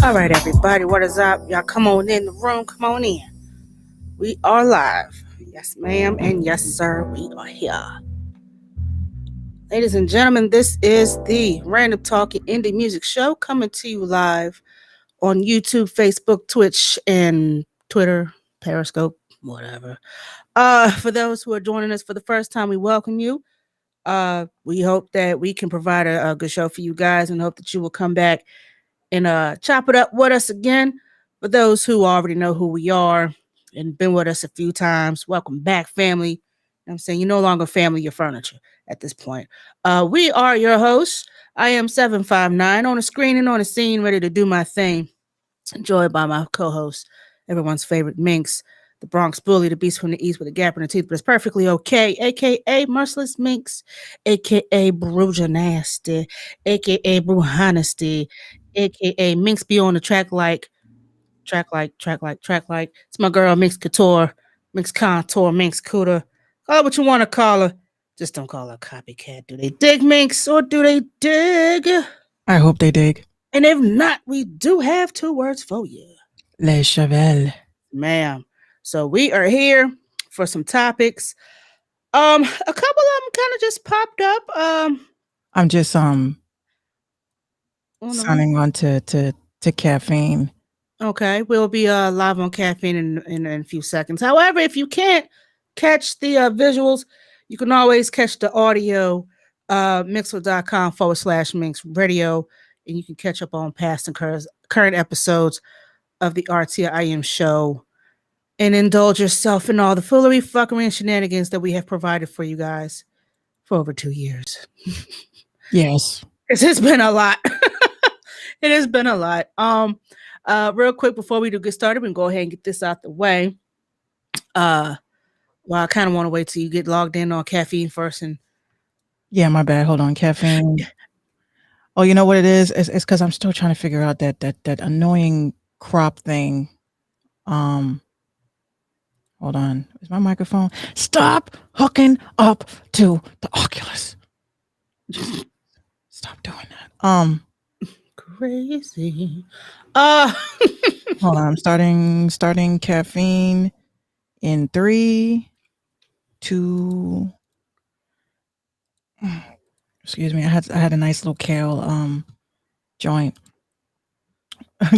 All right, everybody, what is up? Y'all come on in the room. Come on in. We are live. Yes, ma'am, and yes, sir, we are here. Ladies and gentlemen, this is the Random Talking Indie Music Show coming to you live on YouTube, Facebook, Twitch, and Twitter, Periscope, whatever. For those who are joining us for the first time, we welcome you. We hope that we can provide a good show for you guys and hope that you will come back and chop it up with us again. For those who already know who we are and been with us a few times, welcome back, family. You know what I'm saying? You're no longer family, you're furniture at this point. We are your hosts. I am 759 on the screen and on the scene, ready to do my thing. Enjoyed by my co-host, everyone's favorite Minx, the Bronx Bully, the beast from the east with a gap in the teeth, but it's perfectly okay, aka Merciless Minx, aka Bruja Nasty, aka Brew Honesty, aka Minx be on the track like. It's my girl Minx Couture, Minx Contour, Minx Cooter. Call her what you want to call her. Just don't call her copycat. Do they dig, Minx, or do they dig? I hope they dig. And if not, we do have 2 words for you. Les Chevelles. Ma'am. So we are here for some topics. A couple of them kind of just popped up. I'm just signing on to caffeine. Okay, we'll be live on caffeine in a few seconds. However, if you can't catch the visuals, you can always catch the audio, mixer.com/Minx Radio, and you can catch up on past and current episodes of the RTIM show and indulge yourself in all the foolery, fuckery, and shenanigans that we have provided for you guys for over 2 years. Yes. It's been a lot. It has been a lot. Real quick before we do get started, we can go ahead and get this out the way. Well, I kind of want to wait till you get logged in on caffeine first. And Yeah, my bad. Hold on, caffeine. Oh, you know what it is? It's because I'm still trying to figure out that annoying crop thing. Hold on. Is my microphone? Stop hooking up to the Oculus. Just stop doing that. Crazy. Hold on. I'm starting caffeine in 3, 2. Excuse me. I had a nice little kale joint.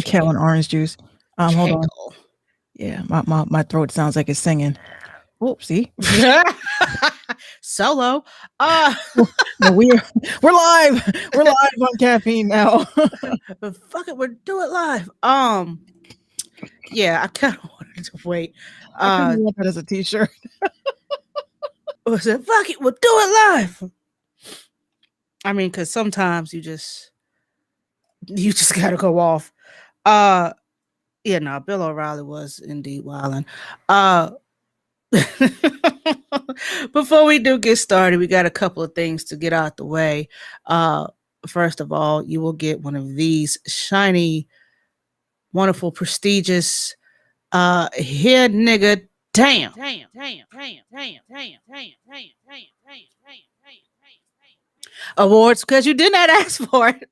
Kale and orange juice. Hold on. Yeah, my throat sounds like it's singing. Oh, see? Solo. No, we're live. We're live on caffeine now. Fuck it, we'll do it live. Yeah, I kind of wanted to wait. I want that as a t-shirt. I said, fuck it, we'll do it live. I mean, because sometimes you just gotta go off. Yeah, no, Bill O'Reilly was indeed wilding. Before we do get started, we got a couple of things to get out the way. First of all, you will get one of these shiny, wonderful, prestigious, here nigga, damn awards because you did not ask for it.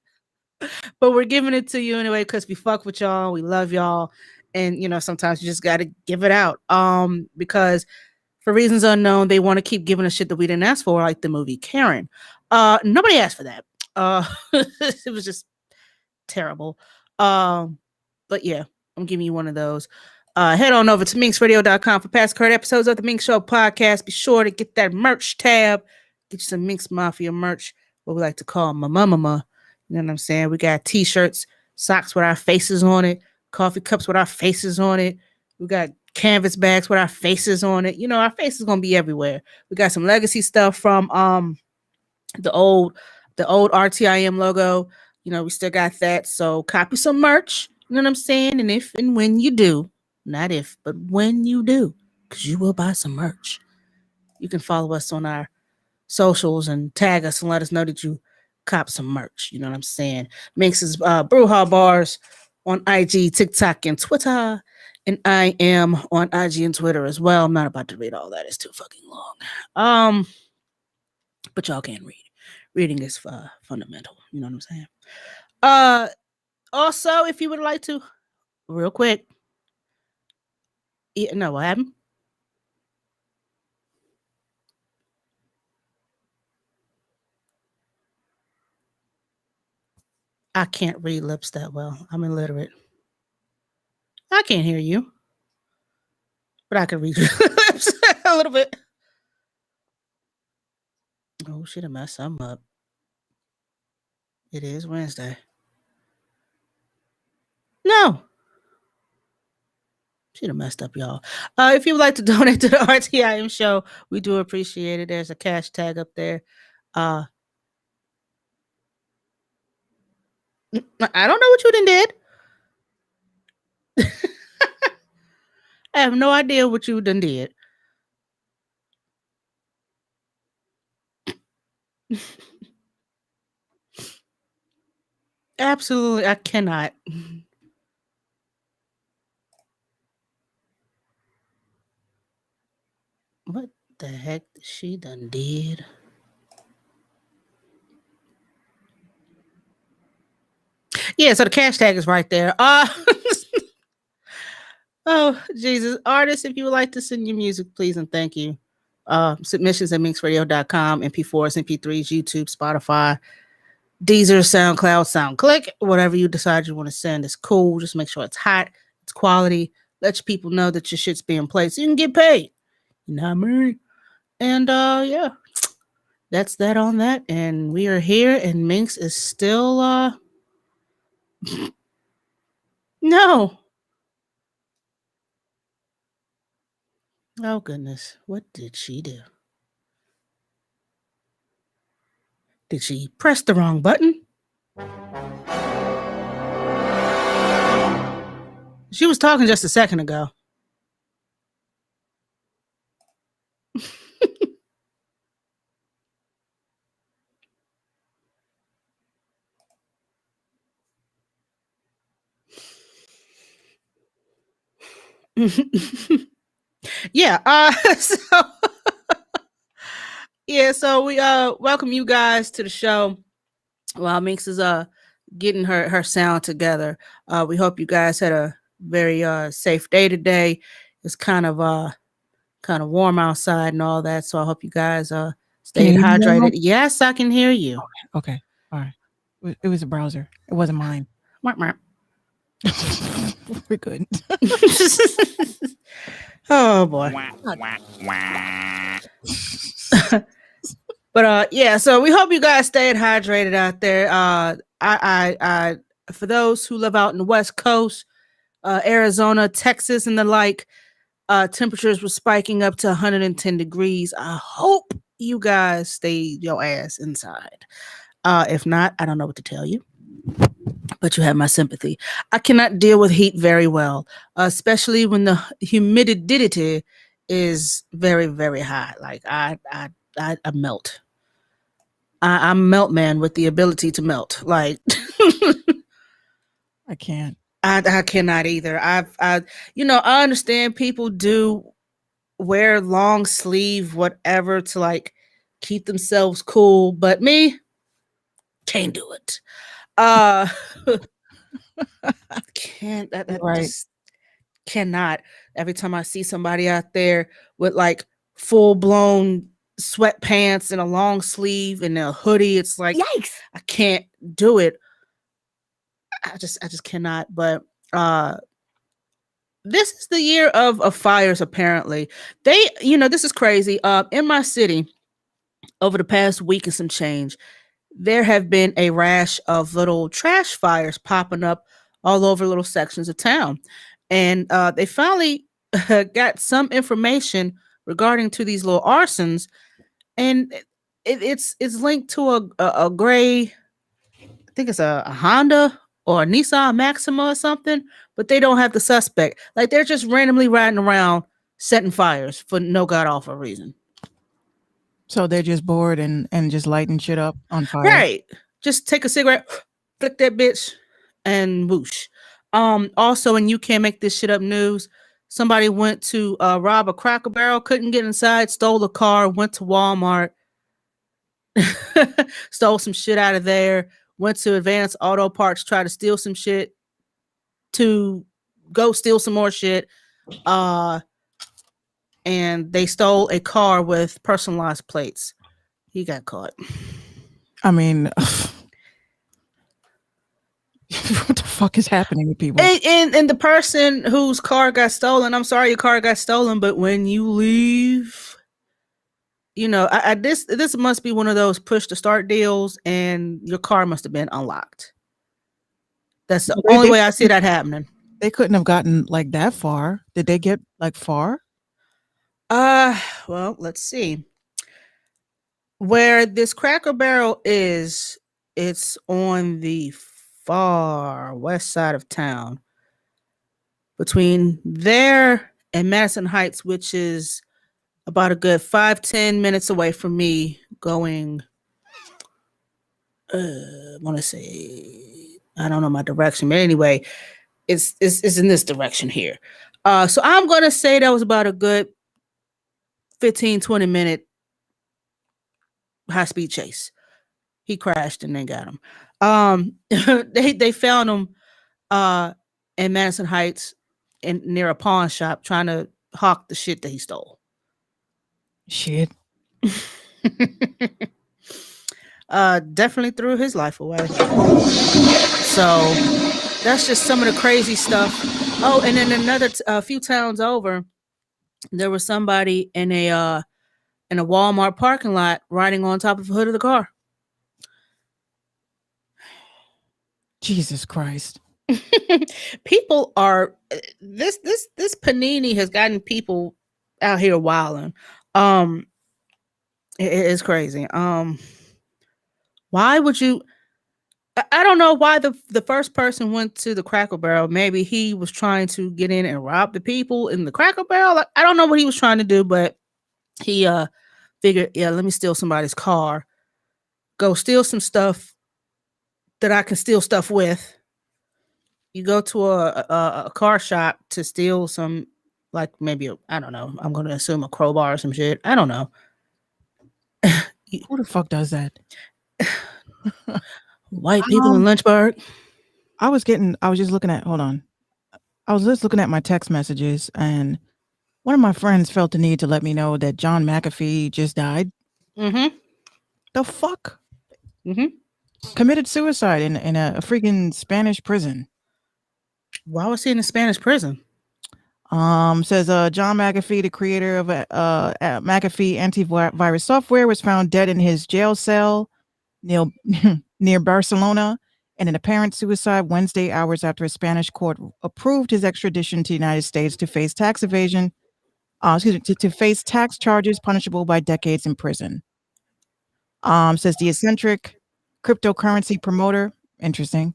But we're giving it to you anyway because we fuck with y'all, we love y'all, and you know sometimes you just got to give it out. Because for reasons unknown, they want to keep giving us shit that we didn't ask for, like the movie Karen. Nobody asked for that. It was just terrible. But yeah, I'm giving you one of those. Head on over to minxradio.com for past current episodes of the Minx Show podcast. Be sure to get that merch tab. Get you some Minx Mafia merch, what we like to call mama. You know what I'm saying? We got t-shirts, socks with our faces on it, coffee cups with our faces on it. We got canvas bags with our faces on it. You know, our face is gonna be everywhere. We got some legacy stuff from the old RTIM logo. You know, we still got that. So copy some merch. You know what I'm saying? And if and when you do, not if, but when you do, because you will buy some merch. You can follow us on our socials and tag us and let us know that you cop some merch. You know what I'm saying? Minx's Brewha Bars on IG, TikTok, and Twitter. And I am on IG and Twitter as well. I'm not about to read all that. It's too fucking long. But y'all can read. Reading is fundamental. You know what I'm saying? Also, if you would like to, real quick. No, what happened? I can't read lips that well. I'm illiterate. I can't hear you. But I can read your lips a little bit. Oh shit, I messed something up. It is Wednesday. No. She'd have messed up, y'all. If you would like to donate to the RTIM show, we do appreciate it. There's a cash tag up there. I don't know what you done did. I have no idea what you done did. Absolutely, I cannot. What the heck she done did? Yeah, so the cash tag is right there. Oh, Jesus. Artists, if you would like to send your music, please and thank you. Submissions at minxradio.com, MP4s, MP3s, YouTube, Spotify, Deezer, SoundCloud, SoundClick, whatever you decide you want to send is cool. Just make sure it's hot, it's quality. Let your people know that your shit's being played so you can get paid. You know what I mean? And yeah, that's that on that. And we are here, and Minx is still no. Oh goodness, what did she do? Did she press the wrong button? She was talking just a second ago. Yeah. So we welcome you guys to the show. While Minx is getting her sound together. We hope you guys had a very safe day today. It's kind of warm outside and all that, so I hope you guys stayed hydrated. Yes, I can hear you. Okay. All right. It was a browser. It wasn't mine. We're good. Oh boy. But yeah, so we hope you guys stayed hydrated out there. I for those who live out in the West Coast, Arizona, Texas, and the like, temperatures were spiking up to 110 degrees. I hope you guys stayed your ass inside. If not, I don't know what to tell you, but you have my sympathy. I cannot deal with heat very well, especially when the humidity is very, very high. Like I melt. I'm melt man with the ability to melt. Like I can't. I cannot either. I understand people do wear long sleeve whatever to like keep themselves cool, but me can't do it. Can't that Right. just cannot. Every time I see somebody out there with like full blown sweatpants and a long sleeve and a hoodie, it's like Yikes! I can't do it. I just cannot. But this is the year of fires. Apparently, this is crazy. In my city, over the past week and some change, there have been a rash of little trash fires popping up all over little sections of town, and they finally got some information regarding to these little arsons, and it's linked to a gray, I think it's a Honda or a Nissan Maxima or something, but they don't have the suspect. Like they're just randomly riding around setting fires for no god awful reason. So they're just bored and just lighting shit up on fire. Right. Just take a cigarette, flick that bitch, and whoosh. Also, and you can't make this shit up news, somebody went to rob a Cracker Barrel, couldn't get inside, stole a car, went to Walmart, stole some shit out of there, went to Advanced Auto Parts, tried to steal some shit, to go steal some more shit. And they stole a car with personalized plates. He got caught. I mean, what the fuck is happening to people? And the person whose car got stolen, I'm sorry your car got stolen, but when you leave, this must be one of those push to start deals, and your car must have been unlocked. That's the only way I see that happening. They couldn't have gotten like that far. Did they get like far? Well, let's see. Where this Cracker Barrel is, it's on the far west side of town. Between there and Madison Heights, which is about a good 5-10 minutes away from me, going I want to say, I don't know my direction, but anyway, it's in this direction here. So I'm gonna say that was about a good 15-20 minute high-speed chase. He crashed and they got him. They found him in Madison Heights near a pawn shop trying to hawk the shit that he stole. Shit. Definitely threw his life away. So that's just some of the crazy stuff. Oh, and then a few towns over, there was somebody in a Walmart parking lot riding on top of the hood of the car. Jesus Christ. People are this panini has gotten people out here wilding. It is crazy. Why would you? I don't know why the first person went to the Cracker Barrel. Maybe he was trying to get in and rob the people in the Cracker Barrel. Like, I don't know what he was trying to do, but he figured, yeah, let me steal somebody's car, go steal some stuff that I can steal stuff with. You go to a car shop to steal some, like maybe I don't know. I'm gonna assume a crowbar or some shit. I don't know. Who the fuck does that? White people in Lynchburg. I was just looking at, hold on. I was just looking at my text messages, and one of my friends felt the need to let me know that John McAfee just died. Mm-hmm. The fuck? Mm-hmm. Committed suicide in a freaking Spanish prison. Why was he in a Spanish prison? Says John McAfee, the creator of McAfee antivirus software, was found dead in his jail cell near near Barcelona in an apparent suicide Wednesday, hours after a Spanish court approved his extradition to the United States to face tax evasion. To face tax charges punishable by decades in prison. Says the eccentric cryptocurrency promoter, interesting,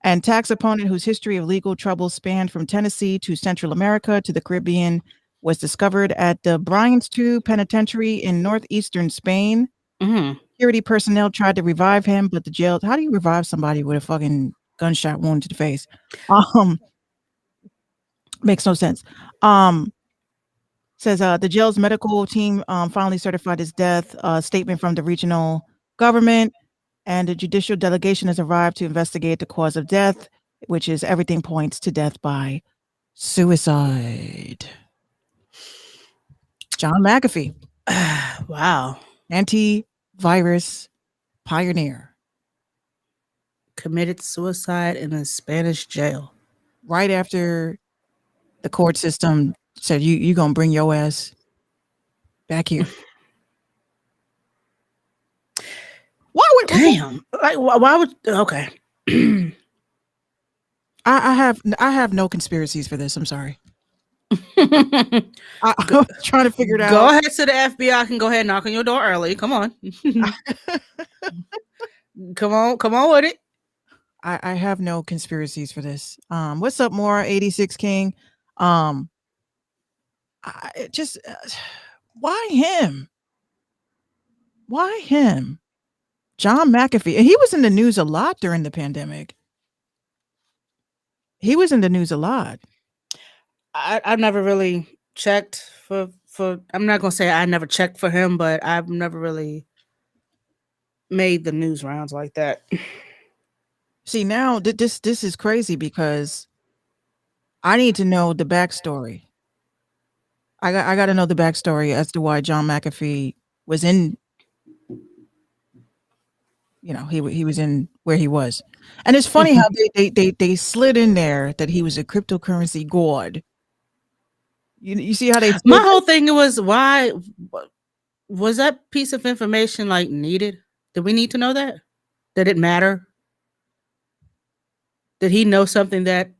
and tax opponent whose history of legal trouble spanned from Tennessee to Central America to the Caribbean was discovered at the Bryans II Penitentiary in northeastern Spain. Mm-hmm. Security personnel tried to revive him, but the jail. How do you revive somebody with a fucking gunshot wound to the face? Makes no sense. Says the jail's medical team finally certified his death. Statement from the regional government and the judicial delegation has arrived to investigate the cause of death, which is everything points to death by suicide. John McAfee. Wow. Antivirus pioneer. Committed suicide in a Spanish jail. Right after the court system said, you gonna bring your ass back here. Why would damn? Like why would okay? I have no conspiracies for this. I'm sorry. I'm trying to figure it out. Go ahead to the FBI. I can go ahead and knock on your door early. Come on. Come on with it. I have no conspiracies for this. What's up, Maura 86 King? Just why him? Why him? John McAfee. And he was in the news a lot during the pandemic. He was in the news a lot. I've never really checked for I'm not gonna say I never checked for him, but I've never really made the news rounds like that. See, now this is crazy because I need to know the backstory. I got to know the backstory as to why John McAfee was in, he was in where he was. And it's funny how they slid in there that he was a cryptocurrency god. You see how they my whole thing was, why was that piece of information like needed? Did we need to know that? Did it matter? Did he know something that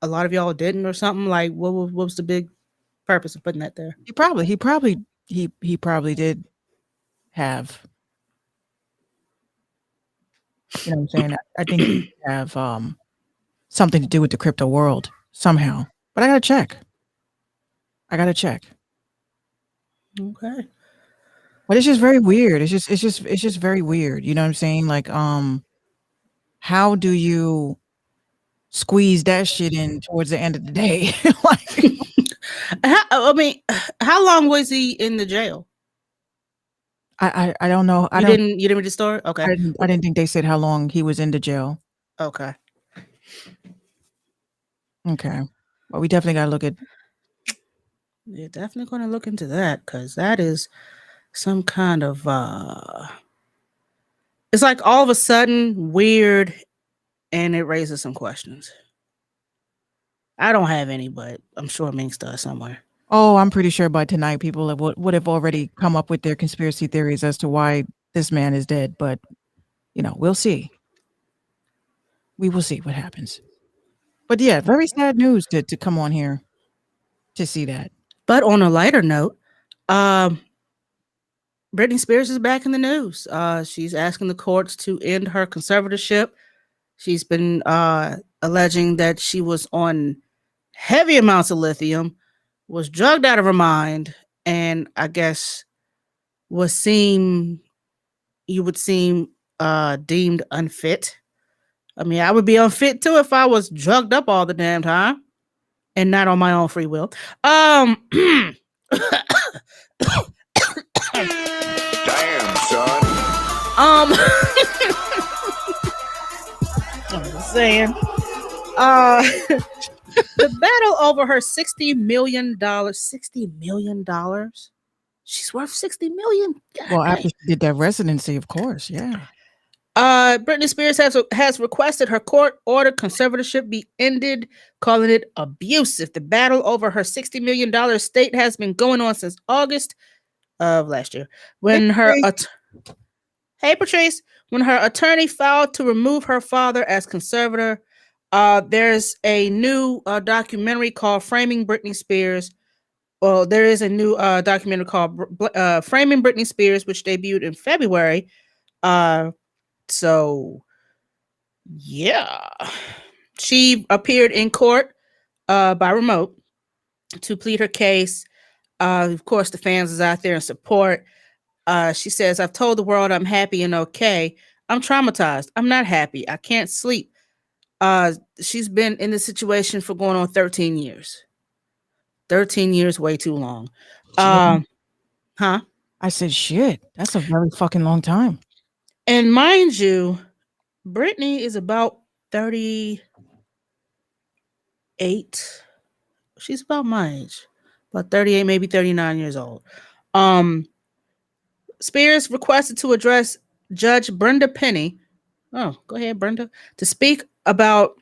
a lot of y'all didn't or something? Like what was the big purpose of putting that there? He probably did have, you know what I'm saying? I think he have something to do with the crypto world somehow. But I gotta check. Okay. But it's just very weird. It's just very weird. You know what I'm saying? Like, how do you squeeze that shit in towards the end of the day? Like, I mean, how long was he in the jail? I don't know. You didn't read the story? Okay. I didn't think they said how long he was in the jail. Okay. Well, we definitely gotta look at. You're definitely gonna look into that, because that is some kind of it's like all of a sudden weird, and it raises some questions. I don't have any, but I'm sure Minx does somewhere. Oh, I'm pretty sure by tonight people would have already come up with their conspiracy theories as to why this man is dead. But, we'll see. We will see what happens. But yeah, very sad news to come on here to see that. But on a lighter note, Britney Spears is back in the news. She's asking the courts to end her conservatorship. She's been alleging that she was on heavy amounts of lithium, was drugged out of her mind, and I guess was seem you would seem deemed unfit. I mean, I would be unfit too if I was drugged up all the damn time and not on my own free will. Damn, son. I'm just saying. The battle over her $60 million. $60 million? She's worth $60 million. Well, after she did that residency, of course, yeah. Britney Spears has requested her court-ordered conservatorship be ended, calling it abusive. The battle over her $60 million estate has been going on since August of last year, when Hey Patrice, when her attorney filed to remove her father as conservator. There's a new documentary called Framing Britney Spears. Well, there is a new documentary called Framing Britney Spears, which debuted in February. So, yeah. She appeared in court by remote to plead her case. Of course, the fans is out there in support. She says, I've told the world I'm happy and okay. I'm traumatized. I'm not happy. I can't sleep. She's been in this situation for going on 13 years. 13 years, way too long. Huh? I said, shit, that's a very fucking long time. And mind you, Britney is about 38. She's about my age. About 38, maybe 39 years old. Spears requested to address Judge Brenda Penny. Oh, go ahead, Brenda. To speak about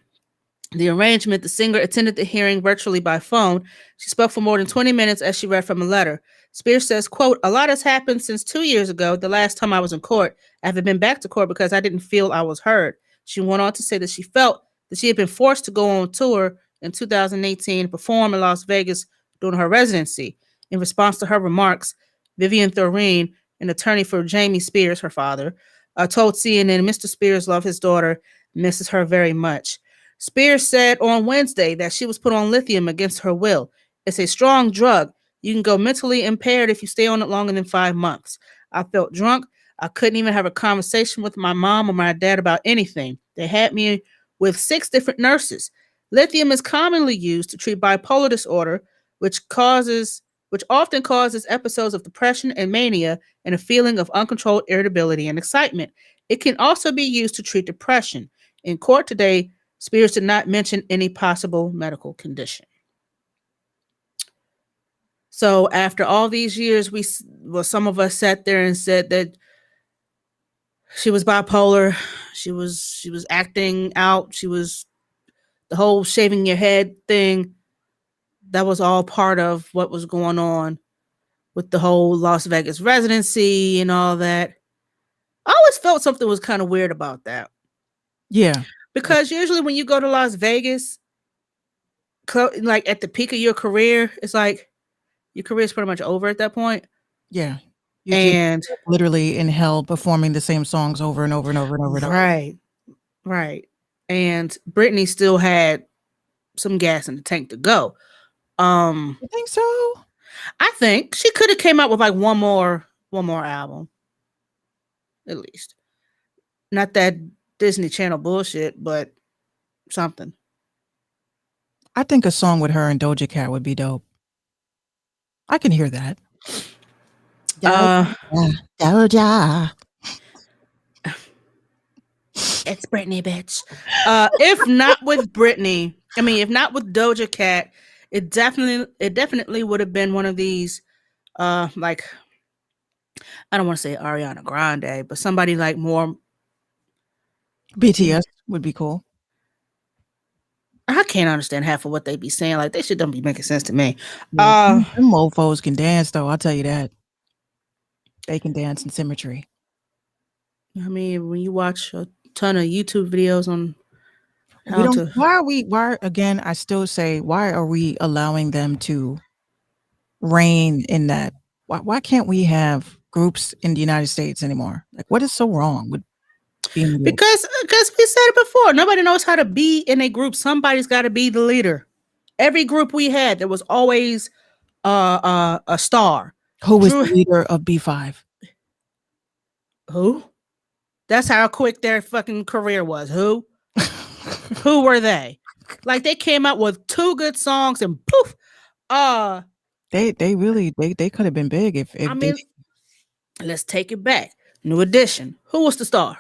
the arrangement. The singer attended the hearing virtually by phone. She spoke for more than 20 minutes as she read from a letter. Spears says, quote, a lot has happened since 2 years ago, the last time I was in court. I haven't been back to court because I didn't feel I was heard. She went on to say that she felt that she had been forced to go on tour in 2018 and perform in Las Vegas during her residency. In response to her remarks, Vivian Thoreen, an attorney for Jamie Spears, her father, told CNN Mr. Spears loved his daughter, misses her very much. Spears said on Wednesday that she was put on lithium against her will. It's a strong drug. You can go mentally impaired if you stay on it longer than 5 months. I felt drunk. I couldn't even have a conversation with my mom or my dad about anything. They had me with 6 different nurses. Lithium is commonly used to treat bipolar disorder, which often causes episodes of depression and mania and a feeling of uncontrolled irritability and excitement. It can also be used to treat depression. In court today, Spears did not mention any possible medical condition. So after all these years, some of us sat there and said that she was bipolar. She was acting out. She was the whole shaving your head thing. That was all part of what was going on with the whole Las Vegas residency and all that. I always felt something was kind of weird about that. Yeah. Because usually when you go to Las Vegas, like at the peak of your career, it's like your career is pretty much over at that point. Yeah. And literally in hell performing the same songs over and over and over and over and over. Right. And Britney still had some gas in the tank to go. You think so? I think she could have came out with like one more album. At least. Not that Disney Channel bullshit, but something. I think a song with her and Doja Cat would be dope. I can hear that. Doja. It's Britney, bitch. If not with Britney, if not with Doja Cat, it definitely would have been one of these, like, I don't want to say Ariana Grande, but somebody like more. BTS would be cool. I can't understand half of what they be saying. Like, they shit don't be making sense to me. Them mofos can dance, though. I'll tell you that. They can dance in symmetry. When you watch a ton of YouTube videos on I still say, why are we allowing them to reign in that? Why can't we have groups in the United States anymore? Like, what is so wrong with being a group? Because we said it before, nobody knows how to be in a group. Somebody's got to be the leader. Every group we had, there was always a star. Who was Drew- the leader of B5? Who? That's how quick their fucking career was. Who? Who were they? Like, they came out with 2 good songs and poof. They really could have been big if I mean, let's take it back. New Edition. Who was the star?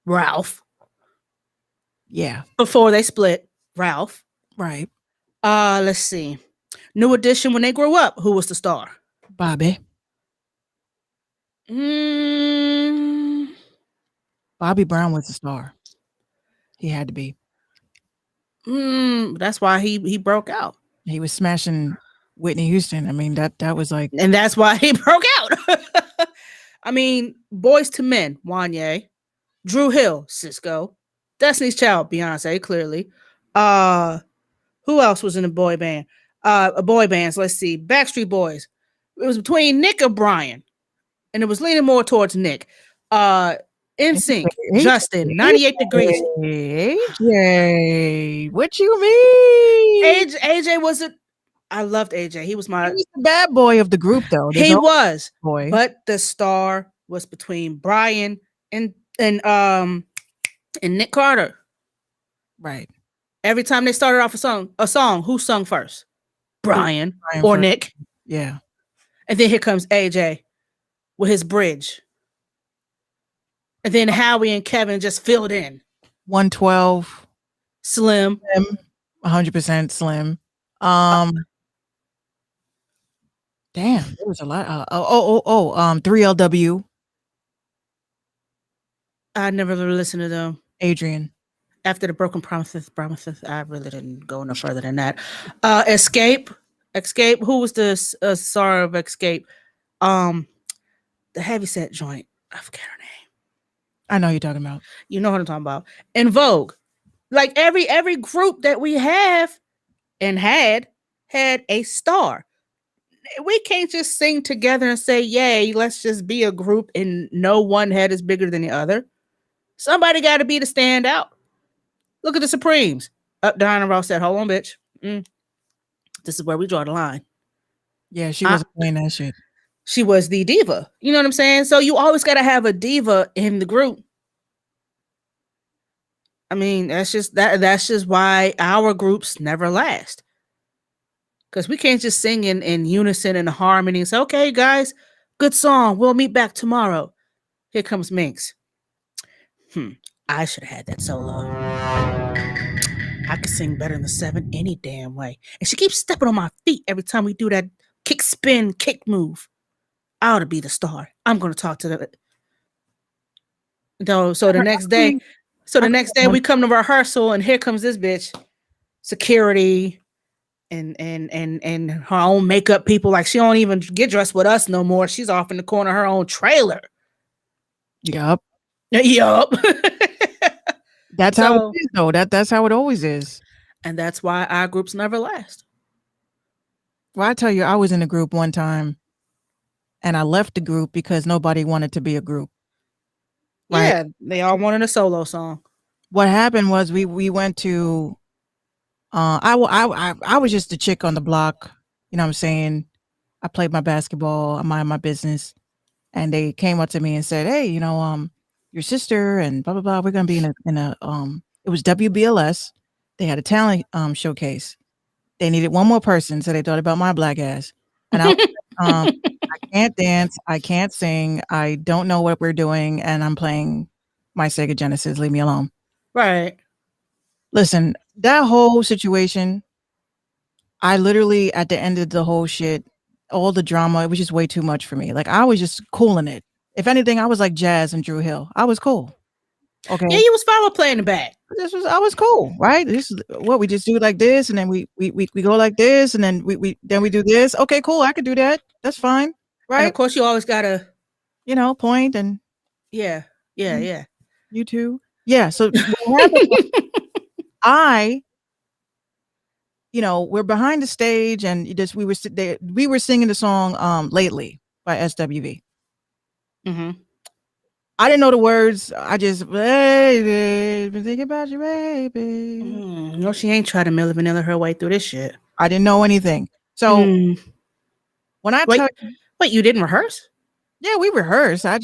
Ralph. Yeah. Before they split, Ralph. Right. Let's see. New Edition, when they grew up, who was the star? Bobby. Bobby Brown was the star. He had to be. That's why he broke out. He was smashing Whitney Houston. I mean, that was like, and that's why he broke out. I mean, Boys to Men, Wanye, Drew Hill, Cisco, Destiny's Child, Beyonce, clearly. Who else was in the boy band? Boy bands. Let's see, Backstreet Boys. It was between Nick or Brian, and it was leaning more towards Nick. NSYNC, Justin, 98 Degrees. AJ, what you mean? AJ was it? I loved AJ. He was the bad boy of the group, though. He was, boy, but the star was between Brian and Nick Carter. Right. Every time they started off a song, who sung first? Brian or first. Nick. Yeah. And then here comes AJ with his bridge. And then Howie and Kevin just filled in. 112. Slim. 100% Slim. Damn, there was a lot. 3LW. I never really listened to them. Adrian. After the Broken Promises, I really didn't go no further than that. Escape. Who was the star of Escape? The heavyset joint. I forget her name. I know you're talking about. You know what I'm talking about. En Vogue. Like every group that we have and had a star. We can't just sing together and say, yay, let's just be a group and no one head is bigger than the other. Somebody got to be the standout. Look at the Supremes. Diana Ross said, hold on, bitch. This is where we draw the line. Yeah, she wasn't playing that shit. She was the diva. You know what I'm saying? So you always got to have a diva in the group. I mean, that's just why our groups never last. Because we can't just sing in unison and harmony and say, okay, guys, good song. We'll meet back tomorrow. Here comes Minx. I should have had that solo. I could sing better than the 7 any damn way. And she keeps stepping on my feet every time we do that kick spin kick move. I ought to be the star. I'm going to talk to the... So the next day... So the next day we come to rehearsal and here comes this bitch, security and her own makeup people. Like she don't even get dressed with us no more. She's off in the corner of her own trailer. Yup. That's how it is, though. That's how it always is. And that's why our groups never last. Well, I tell you, I was in a group one time and I left the group because nobody wanted to be a group. Right? Yeah, they all wanted a solo song. What happened was we went to I was just a chick on the block, you know what I'm saying? I played my basketball, I mind my business, and they came up to me and said, "Hey, your sister and blah blah blah, we're gonna be in a it was WBLS. They had a talent showcase. They needed one more person, so they thought about my black ass. And I I can't dance, I can't sing, I don't know what we're doing, and I'm playing my Sega Genesis. Leave me alone." Right. Listen, that whole situation, I literally, at the end of the whole shit, all the drama, it was just way too much for me. Like, I was just cooling it. If anything, I was like Jazz and Drew Hill. I was cool. Okay. Yeah, you was fine with playing the back. I was cool, right? This is what we just do like this, and then we go like this, and then we do this. Okay, cool. I could do that. That's fine. Right. And of course, you always gotta, point and yeah. You too. Yeah. So what happened was, I we're behind the stage, and we were singing the song "Lately" by SWV. Mm-hmm. I didn't know the words. I just, baby, been thinking about you, baby. No, she ain't trying to Milli Vanilla her way through this shit. I didn't know anything. So when I Wait, tell wait, you didn't rehearse? yeah, we rehearsed. I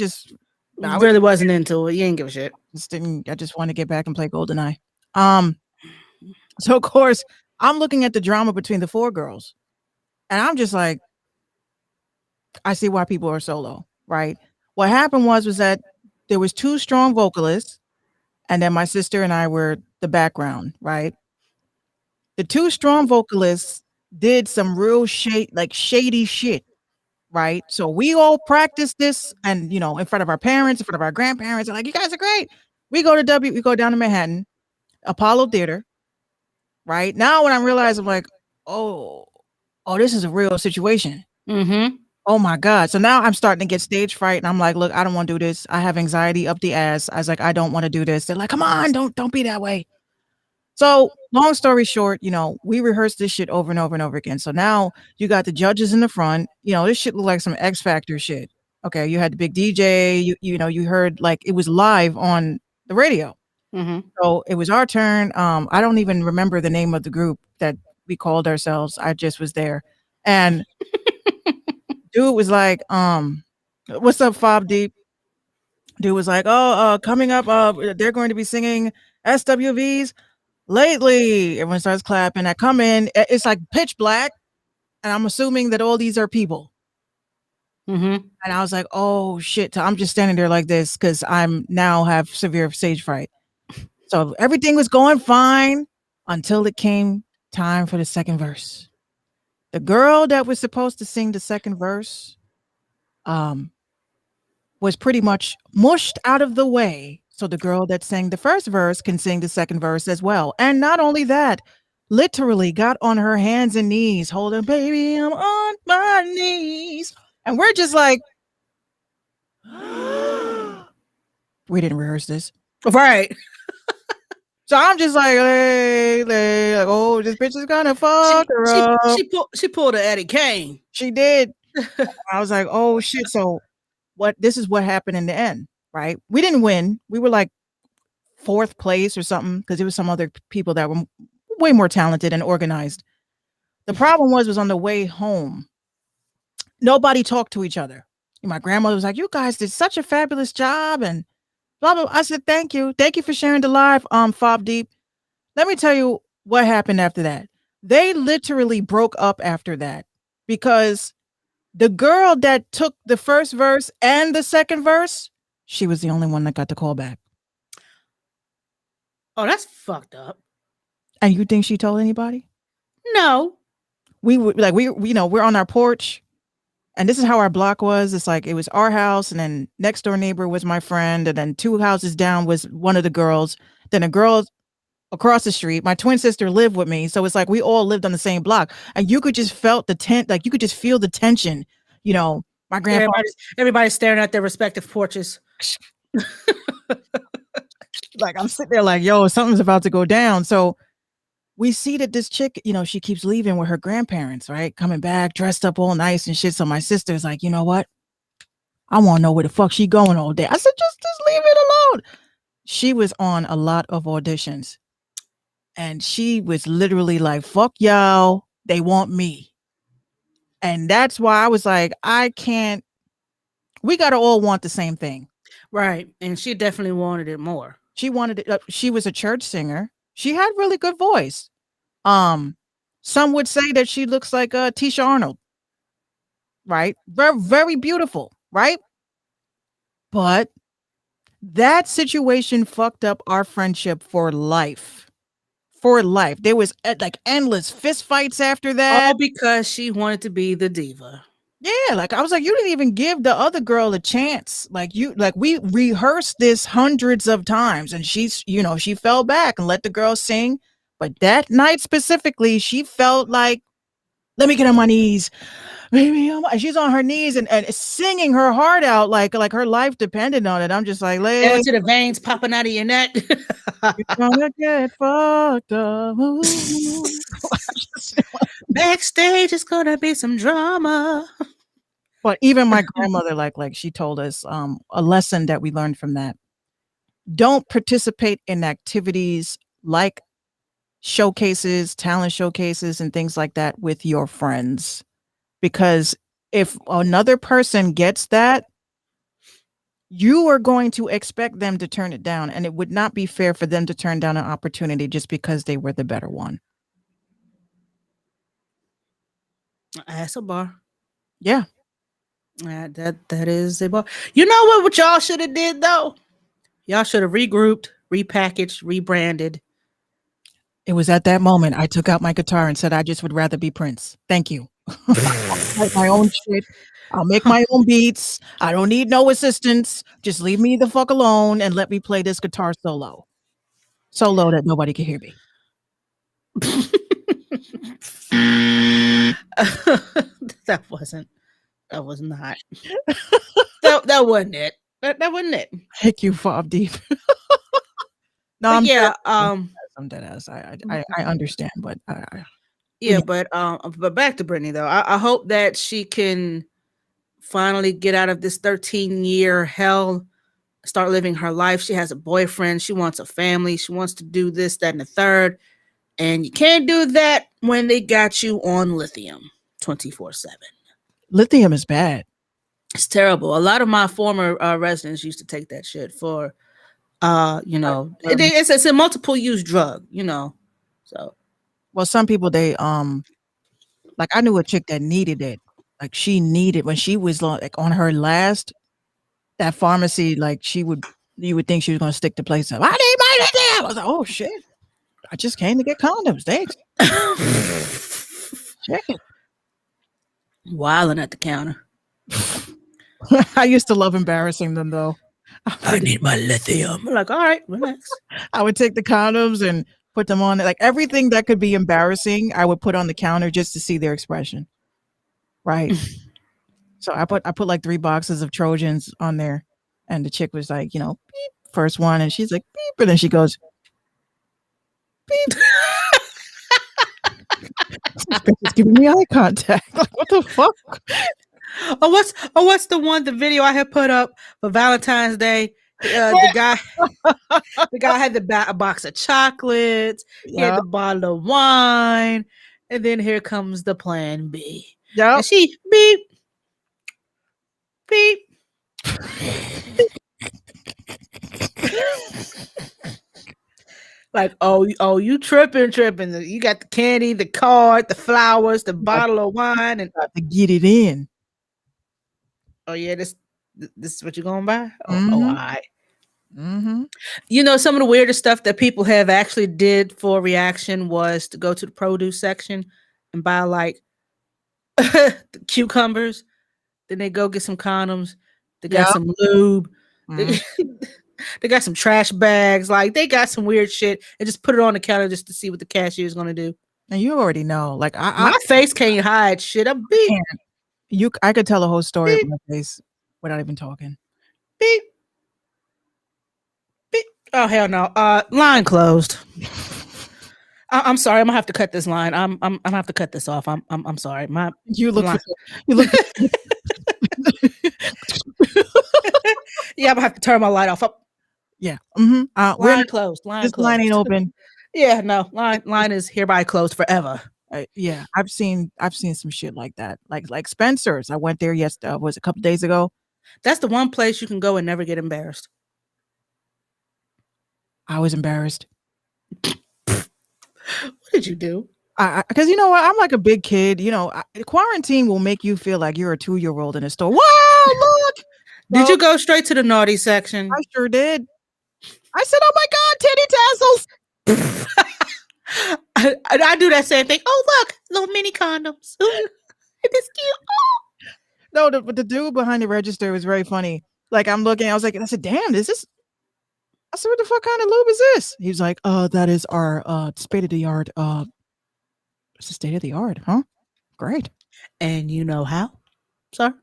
Really wasn't into it. You didn't give a shit. I just wanted to get back and play GoldenEye. So of course I'm looking at the drama between the four girls, and I'm just like, I see why people are solo, right? What happened was that there was two strong vocalists, and then my sister and I were the background, right? The two strong vocalists did some real shady shit, right? So we all practiced this, and in front of our parents, in front of our grandparents, and like, you guys are great. We go down to Manhattan, Apollo Theater, right? Now when I realize, I'm like, oh, this is a real situation. Mm-hmm. Oh my God. So now I'm starting to get stage fright, and I'm like, look, I don't want to do this. I have anxiety up the ass. I was like, I don't want to do this. They're like, come on, don't be that way. So long story short, we rehearsed this shit over and over and over again. So now you got the judges in the front. This shit looked like some X Factor shit. Okay, you had the big DJ. You heard like it was live on the radio. Mm-hmm. So it was our turn. I don't even remember the name of the group that we called ourselves. I just was there, and dude was like, "What's up, Fob Deep?" Dude was like, "Oh, coming up, they're going to be singing SWV's Lately." Everyone starts clapping. I come in, it's like pitch black, and I'm assuming that all these are people. Mm-hmm. And I was like, "Oh shit!" So I'm just standing there like this because I'm now have severe stage fright. So everything was going fine until it came time for the second verse. The girl that was supposed to sing the second verse, was pretty much mushed out of the way, so the girl that sang the first verse can sing the second verse as well. And not only that, literally got on her hands and knees, holding, baby, I'm on my knees. And we're just like, we didn't rehearse this. Right. So I'm just like, like, oh, this bitch is gonna fuck her up. She pulled a Eddie Kane. She did. I was like, oh shit. So this is what happened in the end, right? We didn't win. We were like fourth place or something, because there was some other people that were way more talented and organized. The problem was on the way home, nobody talked to each other. My grandmother was like, you guys did such a fabulous job, and blah, blah. I said, thank you for sharing the live, Fob Deep. Let me tell you what happened after that. They literally broke up after that, because the girl that took the first verse and the second verse, she was the only one that got the call back. Oh, that's fucked up. And you think she told anybody? No. We were like, we're on our porch, and this is how our block was. It's like, it was our house, and then next door neighbor was my friend, and then two houses down was one of the girls. Then a girl across the street, my twin sister, lived with me. So it's like we all lived on the same block, and you could just felt the you could just feel the tension. My grandpa, everybody's staring at their respective porches. Like, I'm sitting there like, yo, something's about to go down. So we see that this chick, she keeps leaving with her grandparents, right? Coming back, dressed up all nice and shit. So my sister's like, you know what? I want to know where the fuck she going all day. I said, just leave it alone. She was on a lot of auditions, and she was literally like, fuck y'all, they want me. And that's why I was like, we got to all want the same thing. Right. And she definitely wanted it more. She wanted it. She was a church singer. She had really good voice. Some would say that she looks like Tisha Arnold. Right? Very, very beautiful. Right? But that situation fucked up our friendship for life. For life. There was like endless fist fights after that. All because she wanted to be the diva. Yeah, like I was like, you didn't even give the other girl a chance. We rehearsed this hundreds of times, and she fell back and let the girl sing. But that night specifically, she felt like, let me get on my knees. baby, and she's on her knees and singing her heart out like her life depended on it. I'm just like, Down lady, to the veins popping out of your neck. you're gonna get fucked up. Ooh. Backstage is gonna be some drama. But even my grandmother, like she told us a lesson that we learned from that. Don't participate in activities like showcases, talent showcases, and things like that with your friends. Because if another person gets that, you are going to expect them to turn it down. And it would not be fair for them to turn down an opportunity just because they were the better one. That's a bar. Yeah. That is a bar. You know what y'all should have did though? Y'all should have regrouped, repackaged, rebranded. It was at that moment I took out my guitar and said, I just would rather be Prince. Thank you. I'll write my own shit. I'll make my own beats. I don't need no assistance. Just leave me the fuck alone and let me play this guitar solo. So low that nobody can hear me. That was not. that wasn't it. That wasn't it. Hick you fob deep. No, But I'm yeah, I'm dead ass. I understand, but yeah, but back to Brittany though. I hope that she can finally get out of this 13-year hell, start living her life. She has a boyfriend. She wants a family. She wants to do this, that, and the third. And you can't do that when they got you on lithium 24/7. Lithium is bad. It's terrible. A lot of my former residents used to take that shit for, it's a multiple use drug, So, well, some people they like I knew a chick that needed it. Like she needed when she was like on her last that pharmacy. Like you would think she was gonna stick the place up. I need my lithium. I was like, oh shit. I just came to get condoms. Thanks. Check it. Wilding at the counter. I used to love embarrassing them though. I need my lithium. I'm like, all right, relax. I would take the condoms and put them on. Like everything that could be embarrassing, I would put on the counter just to see their expression. Right. So I put like 3 boxes of Trojans on there, and the chick was like, beep, first one, and she's like, beep, and then she goes, beep. She's giving me eye contact. Like, what the fuck? What's the video I had put up for Valentine's Day? The guy had a box of chocolates, he had the bottle of wine, and then here comes the plan B. Yeah. And she beep beep. Like, oh, you tripping. You got the candy, the card, the flowers, the bottle of wine, and to get it in. Oh yeah, this is what you're gonna buy? Mm-hmm. All right. Mm-hmm. Some of the weirdest stuff that people have actually did for reaction was to go to the produce section and buy like the cucumbers. Then they go get some condoms. They got some lube. They got some trash bags. Like they got some weird shit and just put it on the counter just to see what the cashier is gonna do. And you already know, like my face can't hide shit. I'm beat. I could tell a whole story with my face without even talking. Beep. Beep. Oh hell no. Line closed. I'm sorry. I'm gonna have to cut this line. I'm gonna have to cut this off. I'm sorry. You look. Yeah, I'm gonna have to turn my light off. Yeah. Line closed. This line ain't open. Yeah, no. Line is hereby closed forever. Yeah, I've seen some shit like that. Like Spencer's. I went there was a couple days ago. That's the one place you can go and never get embarrassed. I was embarrassed. What did you do? Because you know what? I'm like a big kid. Quarantine will make you feel like you're a 2-year-old in a store. Wow, look! Did you go straight to the naughty section? I sure did. I said, "Oh my God, titty tassels!" I do that same thing. Oh look, little mini condoms. Ooh, it's cute. Oh. No, but the dude behind the register was very funny. Like I'm looking, I said, "Damn, is this?" I said, "What the fuck kind of lube is this?" He was like, that is our state of the art. It's the state of the art, huh? Great. And you know how, sir?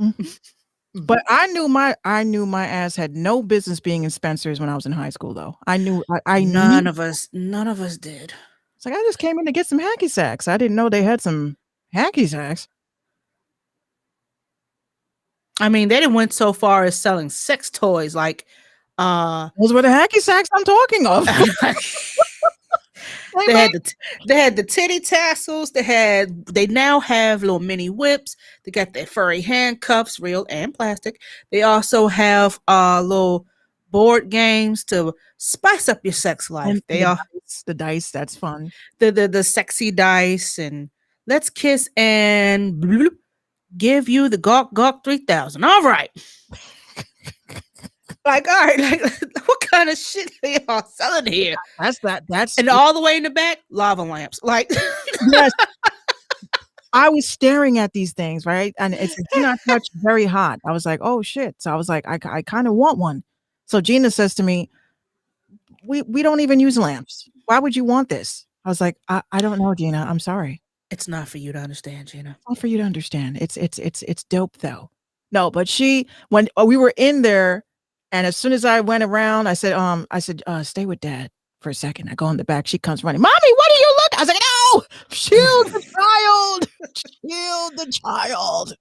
Mhm. But I knew my ass had no business being in Spencer's when I was in high school, though. I knew None of us did. it's like I just came in to get some hacky sacks. I didn't know they had some hacky sacks. I mean, they didn't went so far as selling sex toys, like Those were the hacky sacks I'm talking of. Hey, they man. had the titty tassels. They now have little mini whips. They got their furry handcuffs, real and plastic. They also have little board games to spice up your sex life. And They are the dice, that's fun. the sexy dice and let's kiss and bloop, give you the Gawk Gawk 3000. All right. Like, all right, like, what kind of shit are y'all selling here? That's And all the way in the back, lava lamps. Like, yes. I was staring at these things, right? And it's do not touch, very hot. I was like, oh shit. So I was like, I kind of want one. So Gina says to me, we don't even use lamps. Why would you want this? I was like, I don't know, Gina. I'm sorry. it's not for you to understand, Gina. It's not for you to understand. It's dope though. No, but when we were in there, and as soon as I went around, I said, stay with dad for a second. I go in the back. She comes running. Mommy, what do you look? I was like, no, shield the child. Shield the child.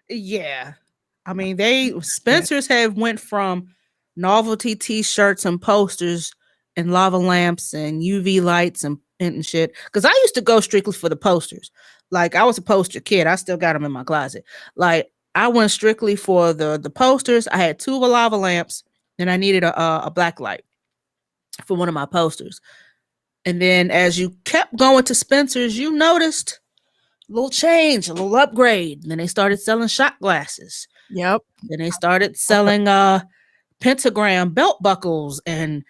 Yeah. I mean, Spencer's have went from novelty t-shirts and posters and lava lamps and UV lights and shit. Because I used to go strictly for the posters. Like, I was a poster kid. I still got them in my closet. Like, I went strictly for the posters. I had 2 lava lamps, and I needed a black light for one of my posters. And then as you kept going to Spencer's, you noticed a little change, a little upgrade. And then they started selling shot glasses. Yep. Then they started selling pentagram belt buckles and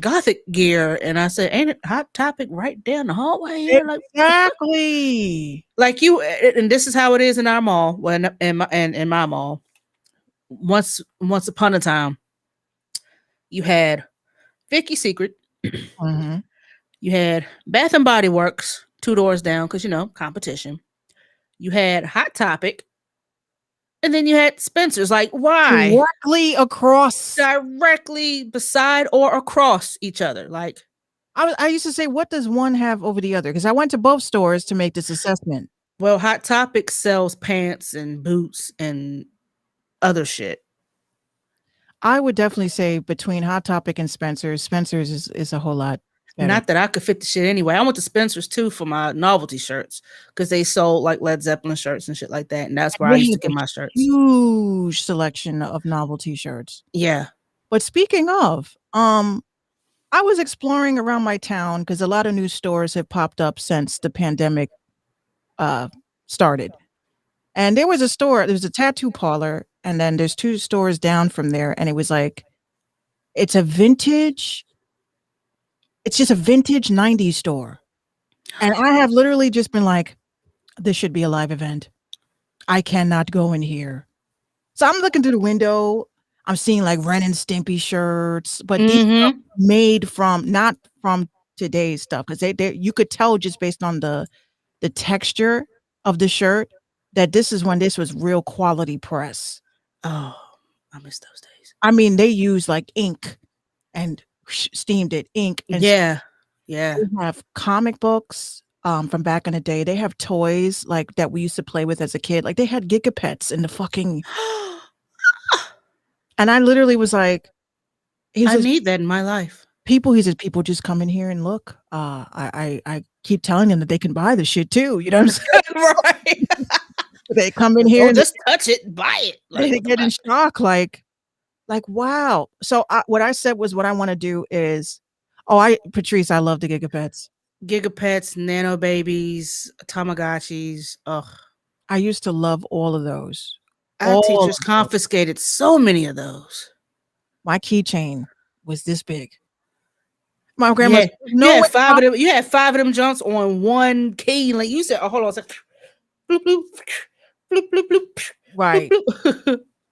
gothic gear. And I said, ain't it Hot Topic right down the hallway here? Like, Exactly. like you, and this is how it is in our mall. When in my mall, once upon a time, you had Vicky's Secret, Mm-hmm. you had Bath and Body Works 2 doors down because competition. You had Hot Topic, and then you had Spencer's. Like, why? Directly across. Directly beside or across each other. Like, I used to say, what does one have over the other? Because I went to both stores to make this assessment. well, Hot Topic sells pants and boots and other shit. I would definitely say between Hot Topic and Spencer's is a whole lot better. Not that I could fit the shit anyway. I went to Spencer's too for my novelty shirts because they sold like Led Zeppelin shirts and shit like that. And that's where I used to get my shirts. Huge selection of novelty shirts. Yeah. But speaking of, I was exploring around my town because a lot of new stores have popped up since the pandemic started. And there was a tattoo parlor, and then there's 2 stores down from there, and it was like, it's just a vintage 90s store. And I have literally just been like, this should be a live event. I cannot go in here. So I'm looking through the window. I'm seeing like Ren and Stimpy shirts, but these are made not from today's stuff, because you could tell just based on the texture of the shirt that this is when this was real quality press. Oh, I miss those days. I mean, they use like ink and steamed it, ink. And yeah. They have comic books from back in the day. They have toys like that we used to play with as a kid. Like they had Gigapets in the fucking. And I literally was like, I need that in my life. People just come in here and look. I keep telling them that they can buy the shit too. You know what I'm saying? Right. They come in here and just touch it, buy it. Like, they get in shock, like wow. So what I said was, what I want to do is, Patrice, I love the Gigapets. Gigapets, Nano Babies, Tamagotchis. Ugh. I used to love all of those. Our teachers confiscated so many of those. My keychain was this big. My grandma, you had 5 of them jumps on one key. Like you said, hold on a second. Bloop, bloop, bloop, bloop, bloop. Right.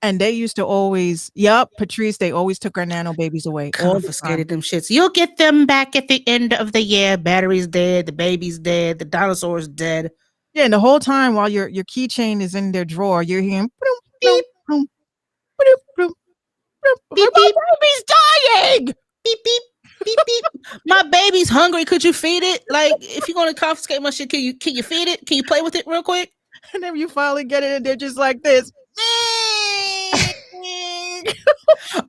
And they used to always, Patrice, they always took our Nano Babies away. Confiscated them shits. You'll get them back at the end of the year. Battery's dead, the baby's dead, the dinosaur's dead. Yeah, and the whole time while your keychain is in their drawer, you're hearing boom, boom, Beep, boom, boom, boom, boom. I'm beep, like, my beep, baby's dying. beep, beep, beep, beep. My baby's hungry. Could you feed it? Like, if you're gonna confiscate my shit, can you feed it? Can you play with it real quick? And then you finally get it, and they're just like this.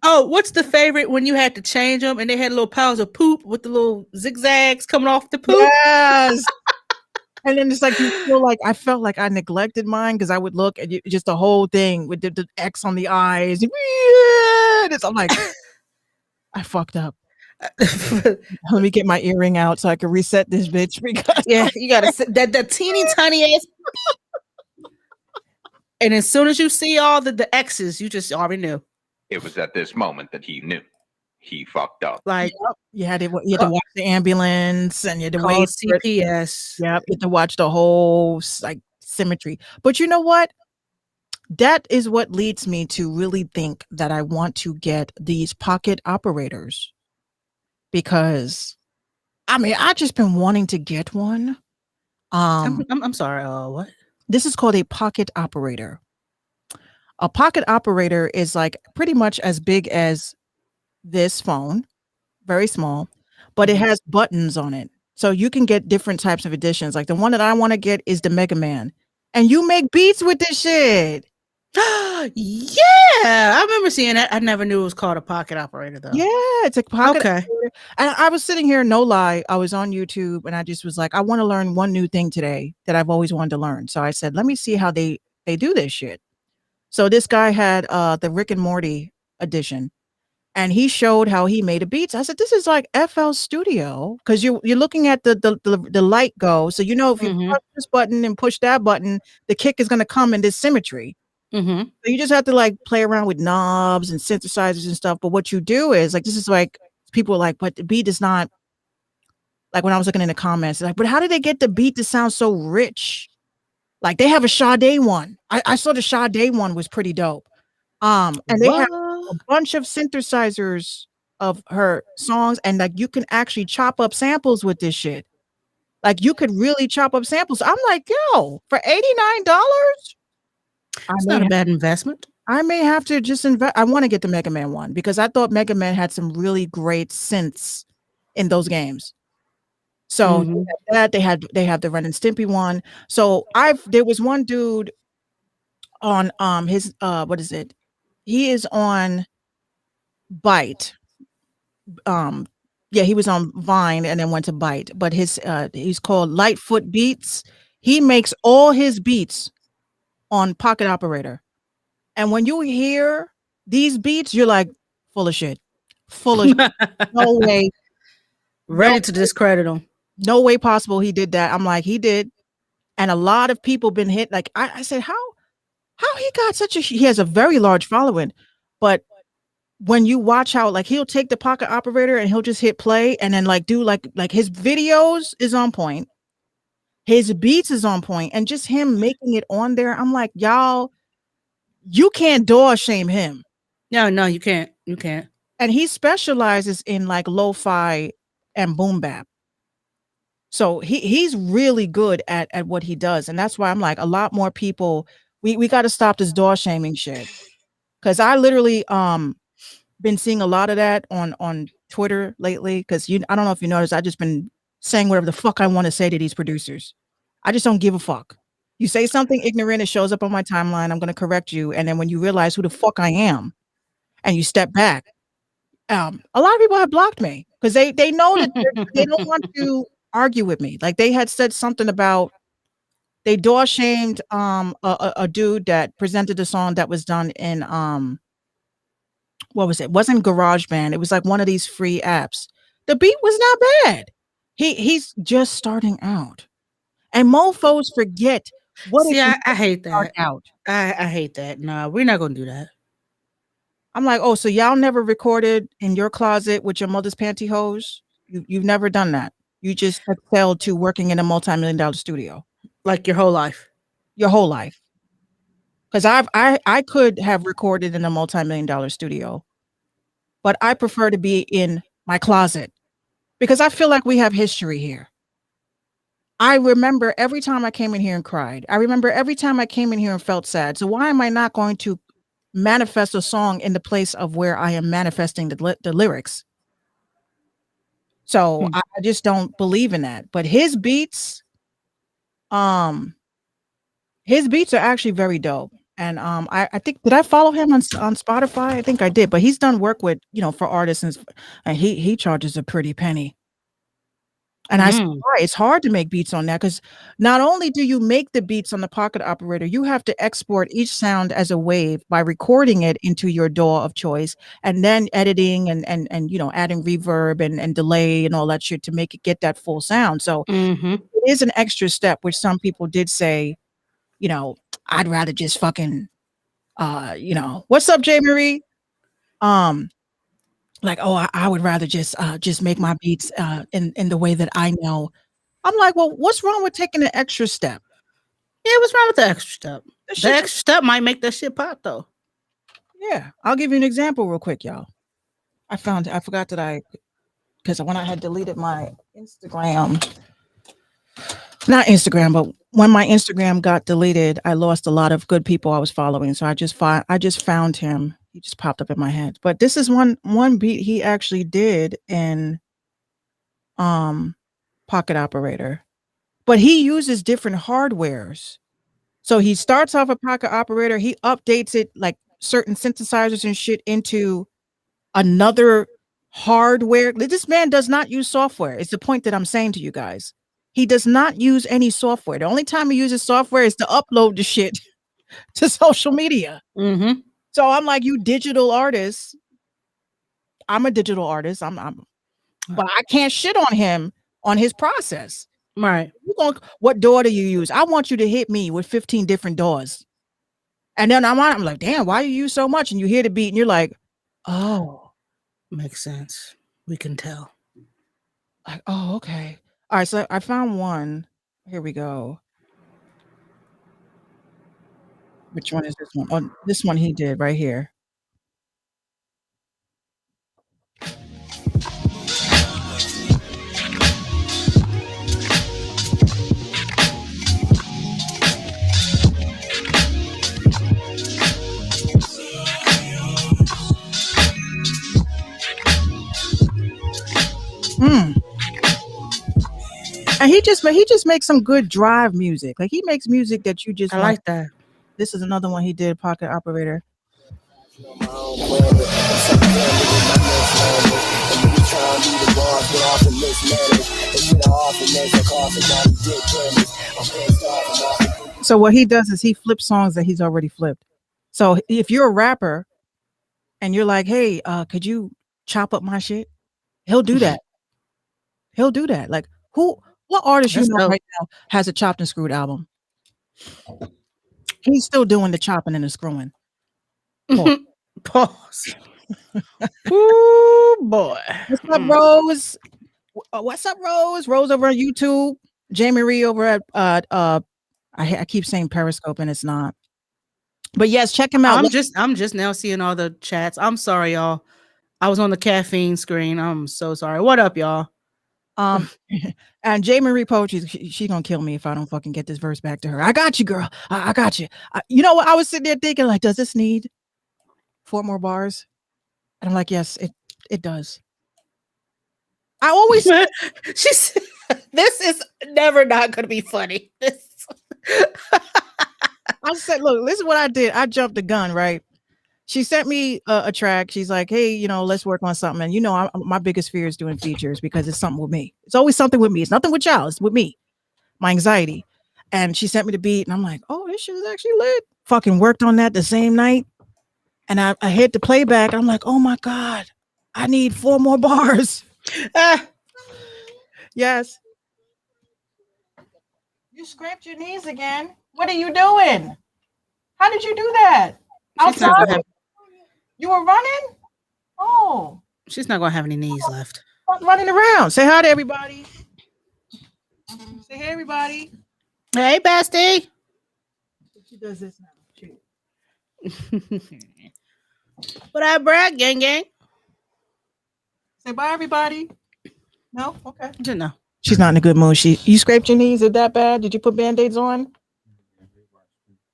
Oh, what's the favorite when you had to change them and they had little piles of poop with the little zigzags coming off the poop? Yes. And then it's like you feel like I felt like I neglected mine because I would look at just the whole thing with the X on the eyes. I'm like, I fucked up. Let me get my earring out so I can reset this bitch because Yeah, you gotta sit that teeny tiny ass. And as soon as you see all the X's, you just already knew. It was at this moment that he knew he fucked up. Like, you had to watch the ambulance and you had to call wait for it. CPS. Yep, you had to watch the whole like symmetry. But you know what? That is what leads me to really think that I want to get these pocket operators because I mean I just been wanting to get one. I'm sorry. What? This is called a pocket operator. A pocket operator is like pretty much as big as this phone, very small, but it has buttons on it. So you can get different types of editions. Like the one that I want to get is the Mega Man. And you make beats with this shit. Yeah, I remember seeing that. I never knew it was called a pocket operator though. Yeah, it's a pocket Okay. operator. And I was sitting here, no lie, I was on YouTube and I just was like, I want to learn one new thing today that I've always wanted to learn. So I said, let me see how they do this shit. So this guy had the Rick and Morty edition. And he showed how he made a beats. I said, "This is like FL Studio because you're looking at the light go. So you know if you push this button and push that button, the kick is going to come in this symmetry. So you just have to like play around with knobs and synthesizers and stuff. But what you do is like this is like people are like, but the beat is not like when I was looking in the comments, like, but how did they get the beat to sound so rich? Like they have a Sade one. I saw the Sade one was pretty dope. And they have a bunch of synthesizers of her songs, and like you can actually chop up samples with this shit. Like you could really chop up samples. I'm like, yo, for $89, it's not a bad investment. I may have to just invest. I want to get the Mega Man one because I thought Mega Man had some really great synths in those games. So that they have the Ren and Stimpy one. So there was one dude on his what is it? He is on Byte. Yeah, he was on Vine and then went to Byte, but he's called Lightfoot Beats. He makes all his beats on Pocket Operator. And when you hear these beats, you're like, full of shit. Full of shit. No way. Ready to discredit him. No way possible he did that. I'm like, he did. And a lot of people been hit. Like I said, how he got he has a very large following, but when you watch how like he'll take the pocket operator and he'll just hit play and then like do like his videos is on point, his beats is on point, and just him making it on there. I'm like, y'all, you can't door shame him. No, you can't. You can't. And he specializes in like lo-fi and boom bap. So he's really good at what he does. And that's why I'm like, a lot more people, we got to stop this door shaming shit. Cause I literally been seeing a lot of that on Twitter lately. Cause I don't know if you noticed, I just been saying whatever the fuck I want to say to these producers. I just don't give a fuck. You say something ignorant, it shows up on my timeline. I'm gonna correct you. And then when you realize who the fuck I am and you step back, a lot of people have blocked me because they know that they don't want to argue with me. Like they had said something about they door shamed a dude that presented a song that was done in what was it? It wasn't GarageBand. It was like one of these free apps. The beat was not bad. He's just starting out. And mofos forget what See, I hate that. Out. I hate that. No, we're not gonna do that. I'm like, oh, so y'all never recorded in your closet with your mother's pantyhose? You've never done that. You just excelled to working in a multi-million-dollar studio. Like your whole life. Your whole life. Because I could have recorded in a multi-million-dollar studio, but I prefer to be in my closet because I feel like we have history here. I remember every time I came in here and cried. I remember every time I came in here and felt sad. So why am I not going to manifest a song in the place of where I am manifesting the lyrics? So I just don't believe in that. But his beats are actually very dope. And I think, did I follow him on Spotify? I think I did. But he's done work with, for artists, and he charges a pretty penny. And I said, why? It's hard to make beats on that, because not only do you make the beats on the Pocket Operator, you have to export each sound as a wave by recording it into your DAW of choice, and then editing and adding reverb and delay and all that shit to make it get that full sound. So it is an extra step, which some people did say, I'd rather just fucking, what's up, J. Marie? Like, oh, I would rather just make my beats in the way that I know. I'm like, well, what's wrong with taking an extra step? Yeah, what's wrong with the extra step? The extra step might make that shit pop, though. Yeah, I'll give you an example real quick, y'all. I forgot that because when I had deleted my Instagram, not Instagram, but when my Instagram got deleted, I lost a lot of good people I was following. So I just found him. He just popped up in my head. But this is one beat he actually did in Pocket Operator. But he uses different hardwares. So he starts off a Pocket Operator, he updates it, like certain synthesizers and shit, into another hardware. This man does not use software. It's the point that I'm saying to you guys. He does not use any software. The only time he uses software is to upload the shit to social media. So I'm like, you digital artists. I'm a digital artist. But I can't shit on him on his process. Right. What DAW do you use? I want you to hit me with 15 different DAWs. And then I'm like, damn, why do you use so much? And you hear the beat and you're like, oh. Makes sense. We can tell. Like, oh, okay. All right, so I found one. Here we go. Which one is this one? Oh, this one he did right here. And he just makes some good drive music. Like, he makes music that you just like that. This is another one he did, Pocket Operator. So what he does is he flips songs that he's already flipped. So if you're a rapper and you're like, hey, could you chop up my shit? He'll do that. He'll do that. Like, what artist you know right now has a chopped and screwed album? He's still doing the chopping and the screwing. Pause. Ooh, boy. What's up, Rose? What's up, Rose? Rose over on YouTube. J. Marie over at I keep saying Periscope and it's not. But yes, check him out. I'm just now seeing all the chats. I'm sorry, y'all. I was on the caffeine screen. I'm so sorry. What up, y'all? And J. Marie Poetry, she gonna kill me if I don't fucking get this verse back to her. I got you, girl. I got you. You know what? I was sitting there thinking, like, does this need 4 more bars? And I'm like, yes, it does. I always she said, this is never not gonna be funny. I said, look, this is what I did. I jumped the gun, right? She sent me a track. She's like, hey, let's work on something. And my biggest fear is doing features because it's something with me. It's always something with me. It's nothing with y'all. It's with me. My anxiety. And she sent me the beat and I'm like, oh, this shit is actually lit. Fucking worked on that the same night. And I hit the playback. I'm like, oh my God, I need 4 more bars. Yes. You scraped your knees again. What are you doing? How did you do that? Outside? You were running? Oh. She's not going to have any knees left. Running around. Say hi to everybody. Say hey, everybody. Hey, bestie. She does this now. What up, Brad? Gang, gang. Say bye, everybody. No? Okay. No. She's not in a good mood. You scraped your knees? Is it that bad? Did you put band-aids on?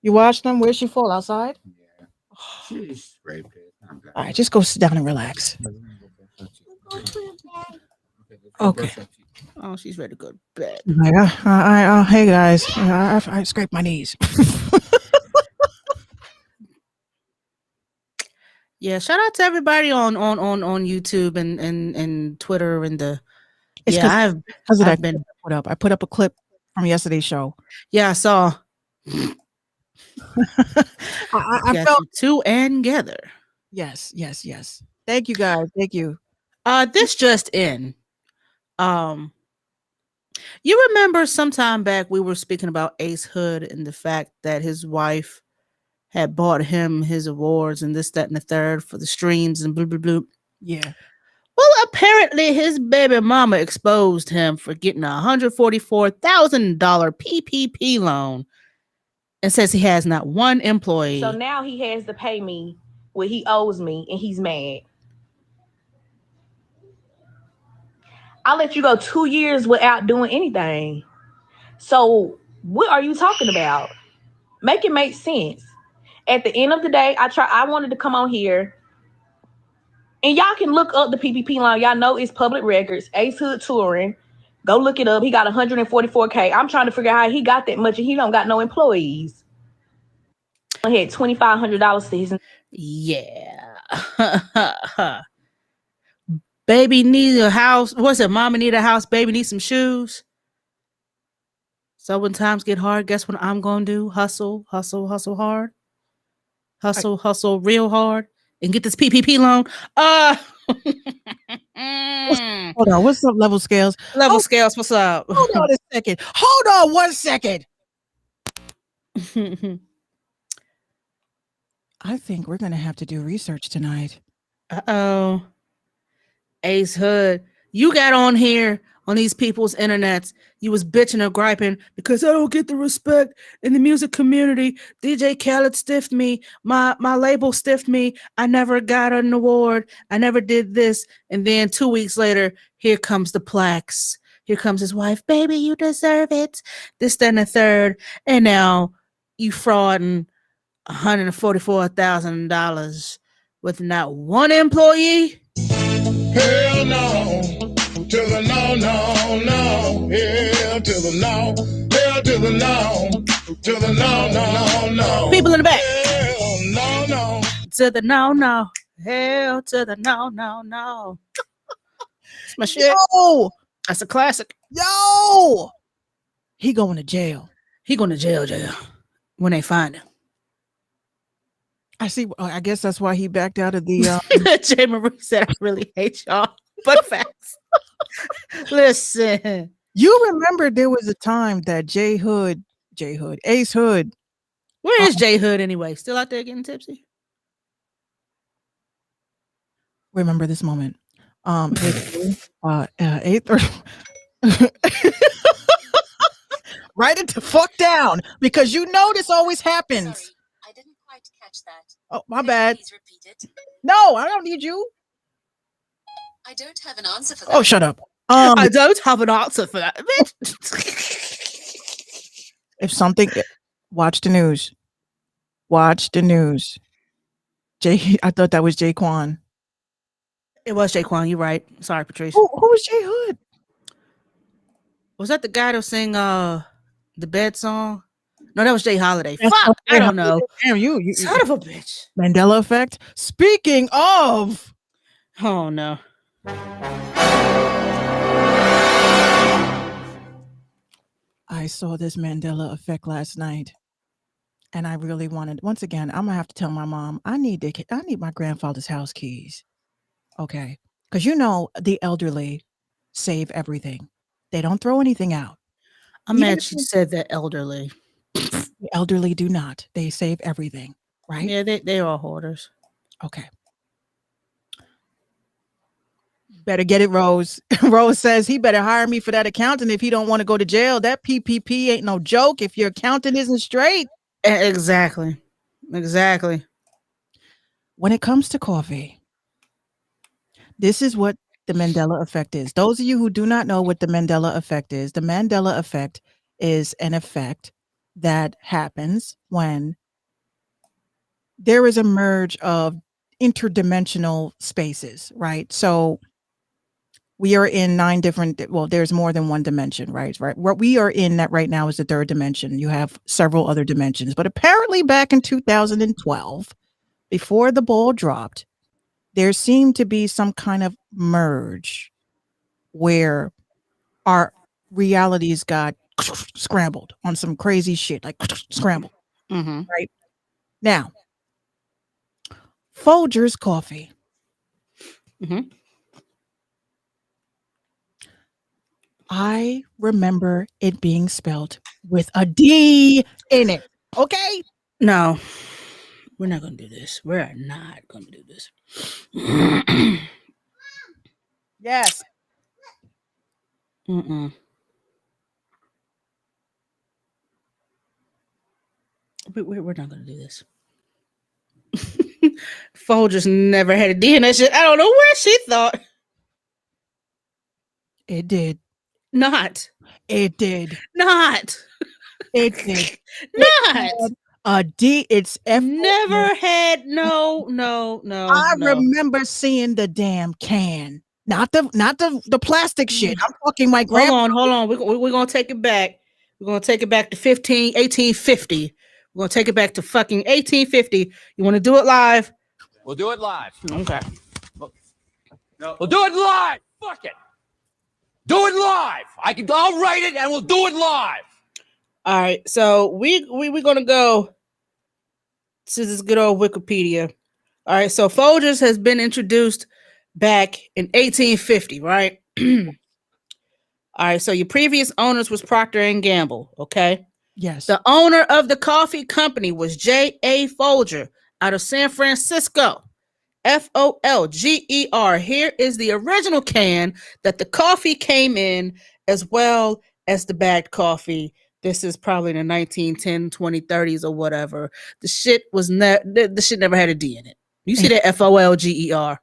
You watched them? Where'd she fall? Outside? Yeah. She scraped it. Not bad. All right, just go sit down and relax. Okay. Oh, she's ready to go to bed. Like, hey guys, I scraped my knees. Yeah, shout out to everybody on YouTube and Twitter and the. It's Yeah, because I've been put up. I put up a clip from yesterday's show. Yeah, I saw. I Got felt you two and together. yes. Thank you guys. Thank you. This just in. You remember sometime back we were speaking about Ace Hood and the fact that his wife had bought him his awards and this, that, and the third for the streams and blah blah blah. Yeah. Well, apparently his baby mama exposed him for getting a $144,000 PPP loan and says he has not one employee. So now he has to pay me what he owes me, and he's mad. I'll let you go 2 years without doing anything. So what are you talking about? Make it make sense. At the end of the day, I wanted to come on here. And y'all can look up the PPP loan. Y'all know it's public records. Ace Hood Touring. Go look it up. He got $144K. I'm trying to figure out how he got that much and he don't got no employees. He had $2,500 to his. Yeah. Baby needs a house. What's it? Mama need a house. Baby needs some shoes. So when times get hard, guess what I'm going to do? Hustle hard. Hustle real hard. And get this PPP loan. Hold on. What's up, Level Scales? Level Scales, what's up? Hold on a second. Hold on 1 second. I think we're going to have to do research tonight. Uh-oh. Ace Hood, you got on here on these people's internets. You was bitching or griping because I don't get the respect in the music community. DJ Khaled stiffed me. My label stiffed me. I never got an award. I never did this. And then 2 weeks later, here comes the plaques. Here comes his wife. Baby, you deserve it. This, that, and the third. And now you frauding $144,000 with not one employee. Hell no, to the no, no, no. Hell to the no, hell to the no, to the no, no, no. People in the back. Hell no, no. To the no, no. Hell to the no, no, no. It's my shit. Yo! That's a classic. Yo! He going to jail. He going to jail when they find him. I see. I guess that's why he backed out of the. Jay Marie said, I really hate y'all. But facts. Listen. You remember there was a time that Ace Hood. Where is J Hood anyway? Still out there getting tipsy? Remember this moment. 8:30. Write it the fuck down because you know this always happens. Sorry, I didn't quite catch that. Oh, my Could you bad. Please repeat it. No, I don't need you. I don't have an answer for that. Oh, shut up. I don't have an answer for that. Bitch. If something, watch the news. Watch the news. I thought that was Jaquan. It was Jaquan. You're right. Sorry, Patrice. Who was J Hood? Was that the guy that sang the bed song? No, that was Jay Holiday. That's Fuck, I don't know. Damn, you Son of a bitch. Mandela effect. Speaking of, Oh no. I saw this Mandela effect last night, and I really wanted. Once again, I'm gonna have to tell my mom I need my grandfather's house keys. Okay, because you know the elderly save everything; they don't throw anything out. I'm Even mad if she said that elderly. The elderly do not; they save everything, right? Yeah, they are hoarders. Okay. Better get it, Rose. Rose says he better hire me for that accountant if he don't want to go to jail. That PPP ain't no joke if your accountant isn't straight. Exactly. When it comes to coffee, this is what the Mandela effect is. Those of you who do not know what the Mandela effect is, the Mandela effect is an effect that happens when there is a merge of interdimensional spaces, right? So we are in 9 different, well, there's more than one dimension, right? What we are in that right now is the 3rd dimension. You have several other dimensions, but apparently back in 2012, before the ball dropped, there seemed to be some kind of merge where our realities got scrambled on some crazy shit, like scrambled. Mm-hmm. Right now, Folgers coffee. Mhm. I remember it being spelled with a D in it. Okay. No, we're not gonna do this. We're not gonna do this. Yes. Mm-mm. We're not gonna do this. Folgers never had a D in that shit. I don't know where she thought. It did. Not. It did. Not. It did. Not. A D. It's F. Never had no. I no. remember seeing the damn can. Not the plastic shit. I'm talking my grandma. Hold on. We're gonna take it back. We're gonna take it back to 1850. We're gonna take it back to fucking 1850. You want to do it live? We'll do it live. Okay. We'll do it live. Fuck it. Do it live. I'll write it and we'll do it live. All right. So we're gonna go to this good old Wikipedia. All right. So Folgers has been introduced back in 1850, right? All right. So your previous owners was Procter and Gamble. Okay. Yes. The owner of the coffee company was J.A. Folger out of San Francisco. Folger. Here is the original can that the coffee came in, as well as the bagged coffee. This is probably in the 1910, 2030s or whatever. The shit never had a D in it. You see that Folger.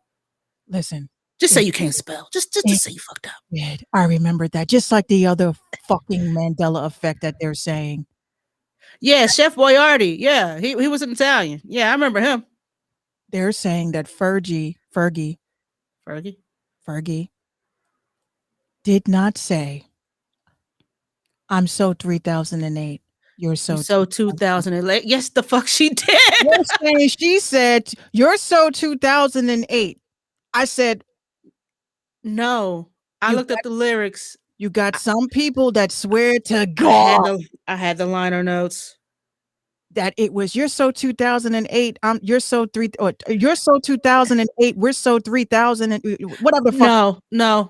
Listen. Just say you can't spell. Just say you fucked up. Yeah, I remember that. Just like the other fucking Mandela effect that they're saying. Yeah, Chef Boyardee. Yeah, he was an Italian. Yeah, I remember him. They're saying that Fergie did not say, "I'm so 3008. You're so 2008." Yes, the fuck she did. You're saying she said, "You're so 2008." I said, no. I looked up the lyrics. You got some people that swear to God I had the liner notes that it was "You're so 2008. You're so 2008. We're so 3000 and whatever the fuck." No.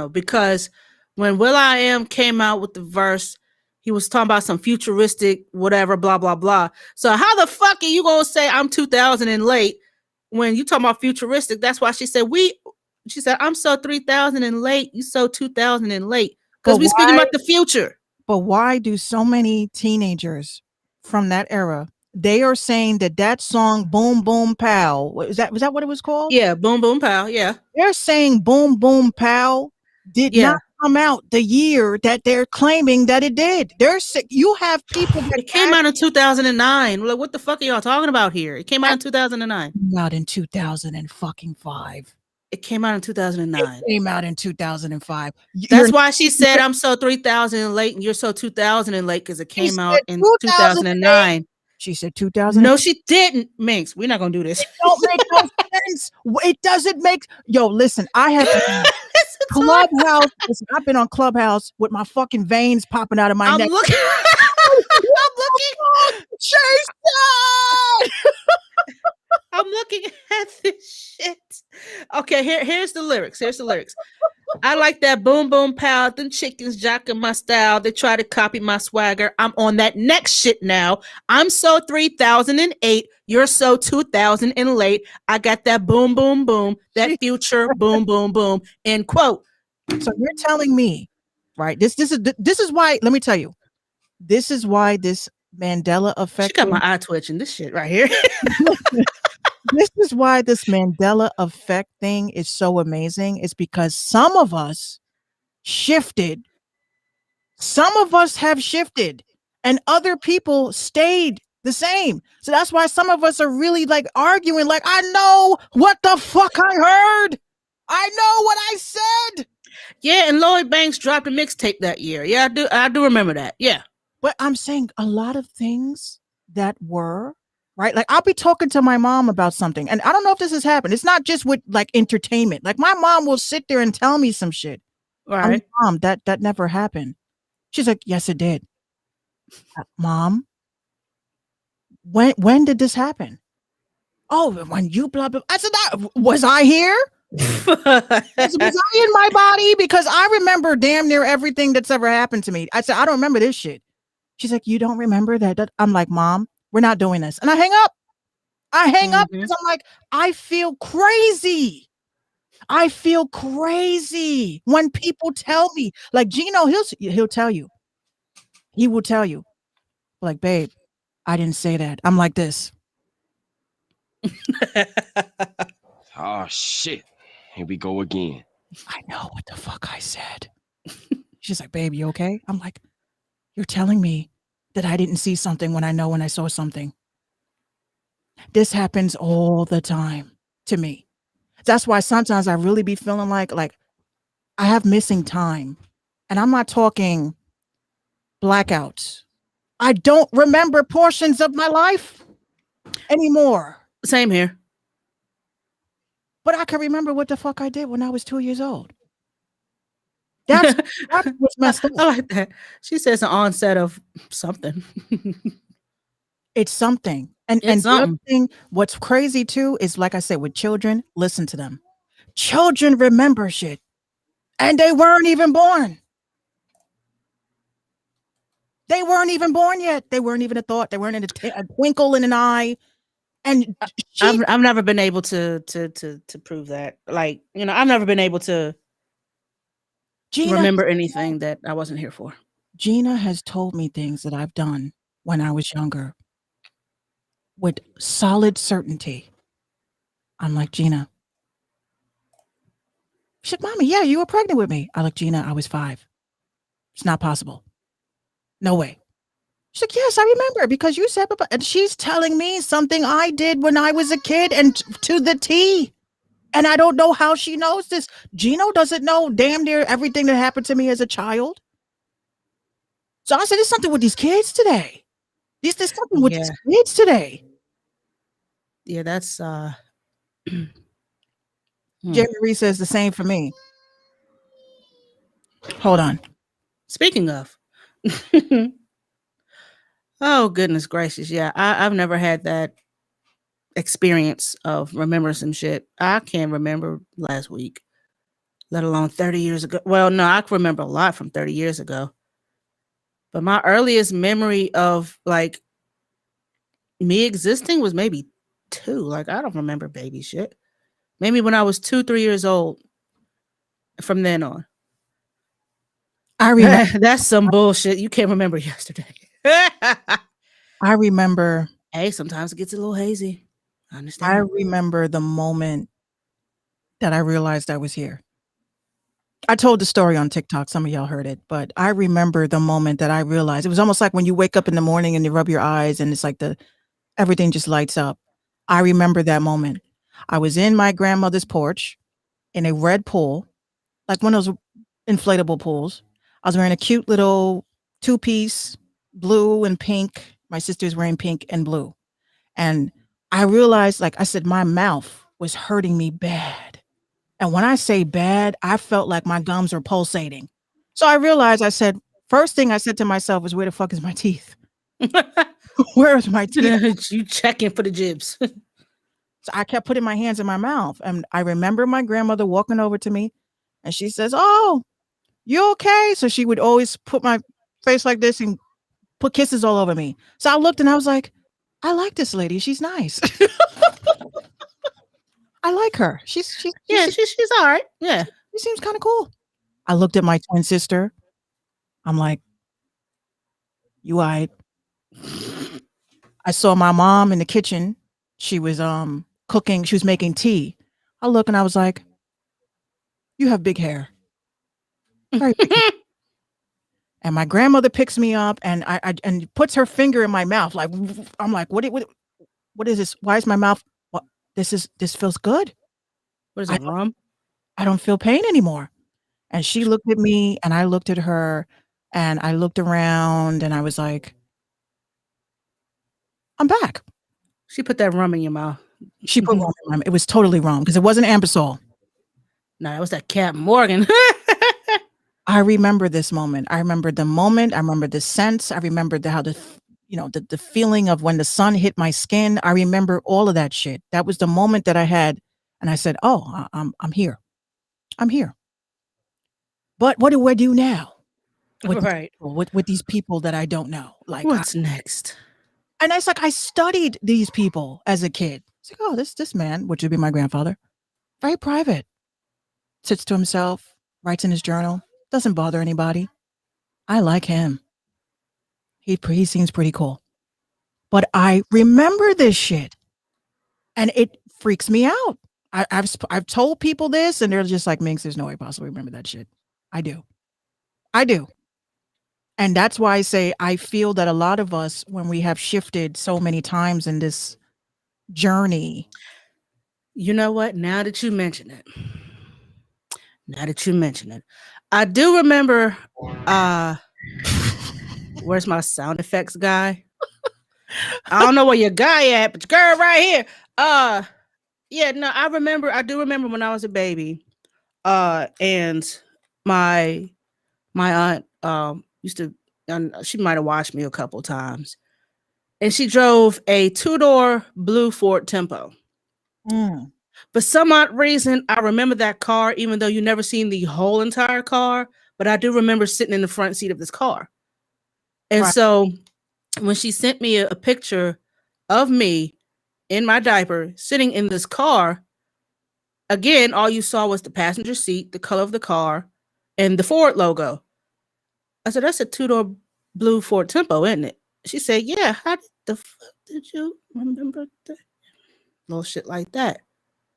Because when will.i.am came out with the verse, he was talking about some futuristic whatever, blah blah blah. So how the fuck are you gonna say I'm 2000 and late when you talking about futuristic? That's why she said I'm so 3000 and late. You so 2000 and late, because we speaking about the future. But why do so many teenagers from that era, they are saying that song "Boom Boom Pow"? Was that what it was called? Yeah, Boom Boom Pow. Yeah, they're saying "Boom Boom Pow" did not come out the year that they're claiming that it did. You have people that it came out in 2009. Like, what the fuck are y'all talking about here? It came out in 2009. Not in 2005. It came out in 2009. It came out in 2005. That's why she said I'm so 3000 and late and you're so 2000 and late, because it came out in 2009. She said 2000. No, she didn't, Minx. We're not gonna do this. It don't make no sense. It doesn't make. Yo, listen, I have Clubhouse. Listen, I've been on Clubhouse with my fucking veins popping out of my neck. I'm looking. Jason! I'm looking at this shit. Okay, here's the lyrics. I like that boom boom pow. Them chickens jocking my style. They try to copy my swagger. I'm on that next shit now. I'm so 3008. You're so 2000 and late. I got that boom boom boom. That future boom boom boom. End quote. So you're telling me, right? This is why. Let me tell you. This is why this Mandela effect. She got my eye twitching. This shit right here. This is why this Mandela effect thing is so amazing. It's because some of us shifted. Some of us have shifted and other people stayed the same. So that's why some of us are really like arguing, like, I know what the fuck I heard. I know what I said. Yeah, and Lloyd Banks dropped a mixtape that year. Yeah, I do remember that. Yeah. But I'm saying a lot of things that were right. Like I'll be talking to my mom about something, and I don't know if this has happened. It's not just with like entertainment. Like my mom will sit there and tell me some shit. I'm Right. like, Mom, that never happened. She's like, yes, it did. Mom, when did this happen? Oh, when you blah blah. I said, was I here? Was I in my body? Because I remember damn near everything that's ever happened to me. I said, I don't remember this shit. She's like, you don't remember that? I'm like, Mom, we're not doing this. And I hang up. I hang up because I'm like, I feel crazy. I feel crazy when people tell me, like Gino, he'll tell you. He will tell you, like, babe, I didn't say that. I'm like this. Oh shit. Here we go again. I know what the fuck I said. She's like, babe, you okay? I'm like, you're telling me that I didn't see something when I saw something. This happens all the time to me. That's why sometimes I really be feeling like I have missing time. And I'm not talking blackouts. I don't remember portions of my life anymore. Same here. But I can remember what the fuck I did when I was 2 years old. That's what's messed up. I like that. She says an onset of something. It's something. And It's the other something. thing, what's crazy too is, like I said, with children, listen to them. Children remember shit. And they weren't even born. They weren't even born yet. They weren't even a thought. They weren't in a twinkle in an eye. And I've never been able to prove that. Like, you know, I've never been able to remember anything that I wasn't here for. Gina has told me things that I've done when I was younger with solid certainty. I'm like, Gina. She's like, Mommy, yeah, you were pregnant with me. I like, Gina, I was 5. It's not possible. No way. She's like, yes, I remember because you said, and she's telling me something I did when I was a kid and to the T. And I don't know how she knows this. Gino doesn't know damn near everything that happened to me as a child. So I said, there's something with these kids today. There's something with these kids today. Yeah, that's Jerry Marie says the same for me. Hold on. Speaking of. Oh, goodness gracious. Yeah, I've never had that experience of remembering some shit. I can't remember last week, let alone 30 years ago. Well, no, I can remember a lot from 30 years ago. But my earliest memory of like me existing was maybe 2. Like, I don't remember baby shit. Maybe when I was 2-3 years old. From then on. I remember. That's some bullshit. You can't remember yesterday. I remember. Hey, sometimes it gets a little hazy. I understand. I remember the moment that I realized I was here. I told the story on TikTok. Some of y'all heard it, but I remember the moment that I realized. It was almost like when you wake up in the morning and you rub your eyes and it's like everything just lights up. I remember that moment. I was in my grandmother's porch in a red pool, like one of those inflatable pools. I was wearing a cute little 2-piece, blue and pink. My sister's wearing pink and blue. And I realized, like I said, my mouth was hurting me bad. And when I say bad, I felt like my gums were pulsating. So I realized, first thing I said to myself was, where the fuck is my teeth? Where's my teeth? You checking for the jibs. So I kept putting my hands in my mouth. And I remember my grandmother walking over to me and she says, oh, you okay? So she would always put my face like this and put kisses all over me. So I looked and I was like, I like this lady. She's nice. I like her. She's all right. Yeah. She seems kind of cool. I looked at my twin sister. I'm like, you all right? I saw my mom in the kitchen. She was cooking. She was making tea. I look and I was like, you have big hair. Very big hair. And my grandmother picks me up and and puts her finger in my mouth. Like, I'm like, what is this? Why is my mouth? What? This feels good. What is it, rum? I don't feel pain anymore. And she looked at me and I looked at her and I looked around and I was like, I'm back. She put that rum in your mouth. She put rum in my mouth. It was totally wrong because it wasn't Ambisol. No, it was that Captain Morgan. I remember this moment. I remember the moment. I remember the sense. I remember how the feeling of when the sun hit my skin. I remember all of that shit. That was the moment that I had. And I said, oh, I'm here. I'm here. But what do I do now? Right. With these people that I don't know? Like, what's next? And it's like I studied these people as a kid. It's like, oh, this man, which would be my grandfather, very private, sits to himself, writes in his journal, doesn't bother anybody. I like him. He seems pretty cool. But I remember this shit, and it freaks me out. I've told people this, and they're just like, Minx, there's no way possibly remember that shit. I do. And that's why I say I feel that a lot of us, when we have shifted so many times in this journey. You know what? Now that you mention it, I do remember, where's my sound effects guy? I don't know where your guy at, but your girl right here. Yeah, no, I do remember when I was a baby, and my aunt used to, and she might have watched me a couple times, and she drove a 2-door blue Ford Tempo. For some odd reason, I remember that car, even though you never seen the whole entire car, but I do remember sitting in the front seat of this car. And so when she sent me a picture of me in my diaper sitting in this car, again, all you saw was the passenger seat, the color of the car, and the Ford logo. I said, that's a 2-door blue Ford Tempo, isn't it? She said, yeah. How the fuck did you remember that? Little shit like that.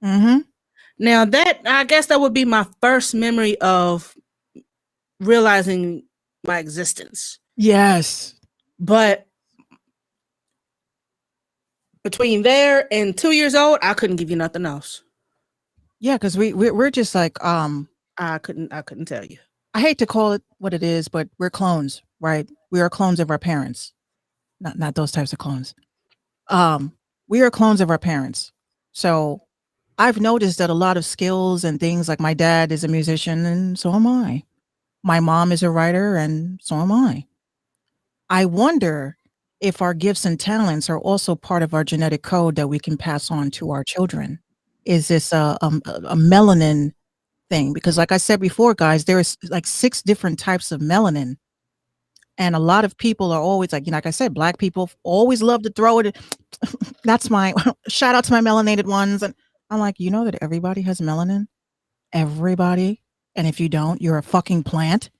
Now I guess that would be my first memory of realizing my existence. Yes. But between there and 2 years old, I couldn't give you nothing else. Yeah, because we're just like, I couldn't tell you. I hate to call it what it is, but we're clones, right? We are clones of our parents. Not those types of clones. We are clones of our parents. So I've noticed that a lot of skills and things, like my dad is a musician and so am I. My mom is a writer and so am I. I wonder if our gifts and talents are also part of our genetic code that we can pass on to our children. Is this a melanin thing? Because like I said before, guys, there's like 6 different types of melanin. And a lot of people are always like I said, Black people always love to throw it. That's my shout out to my melanated ones. And I'm like, you know that everybody has melanin? Everybody. And if you don't, you're a fucking plant.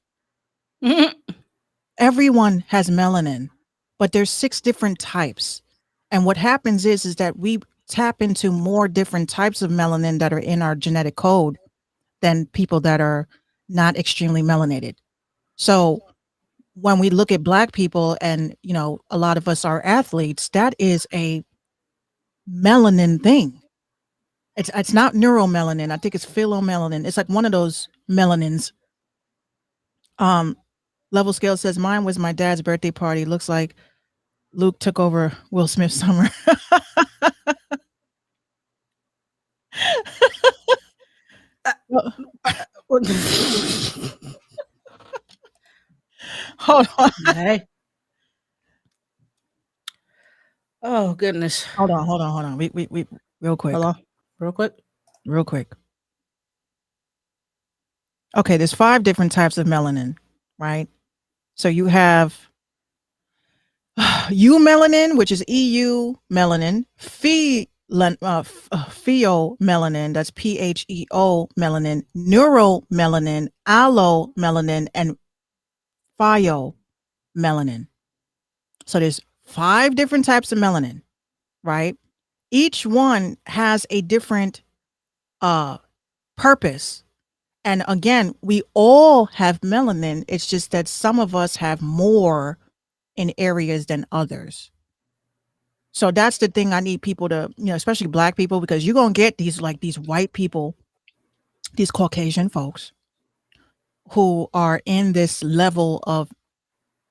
Everyone has melanin, but there's 6 different types. And what happens is that we tap into more different types of melanin that are in our genetic code than people that are not extremely melanated. So when we look at Black people and, a lot of us are athletes, that is a melanin thing. It's not neuromelanin. I think it's philomelanin. It's like one of those melanins. Level Scale says, mine was my dad's birthday party. Looks like Luke took over Will Smith's summer. Hold on. Hey. Oh goodness. Hold on. We real quick. Hello. Real quick. Okay, there's 5 different types of melanin, right? So you have eumelanin, which is EU melanin, pheomelanin, that's PHEO melanin, neuromelanin, allomelanin, and phyomelanin. So there's 5 different types of melanin, right? each one has a different purpose. And again, we all have melanin. It's just that some of us have more in areas than others. So that's the thing I need people to, especially Black people, because you're going to get these white people, these Caucasian folks who are in this level of,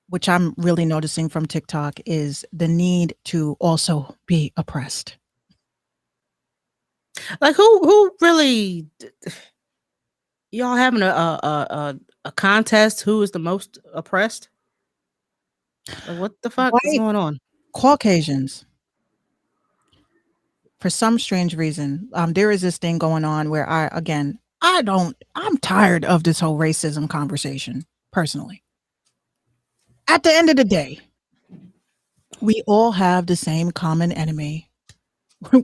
which I'm really noticing from TikTok, is the need to also be oppressed. Like who really, y'all having a contest? Who is the most oppressed? Like, what the fuck is going on? Caucasians. For some strange reason, there is this thing going on where I'm tired of this whole racism conversation, personally. At the end of the day, we all have the same common enemy.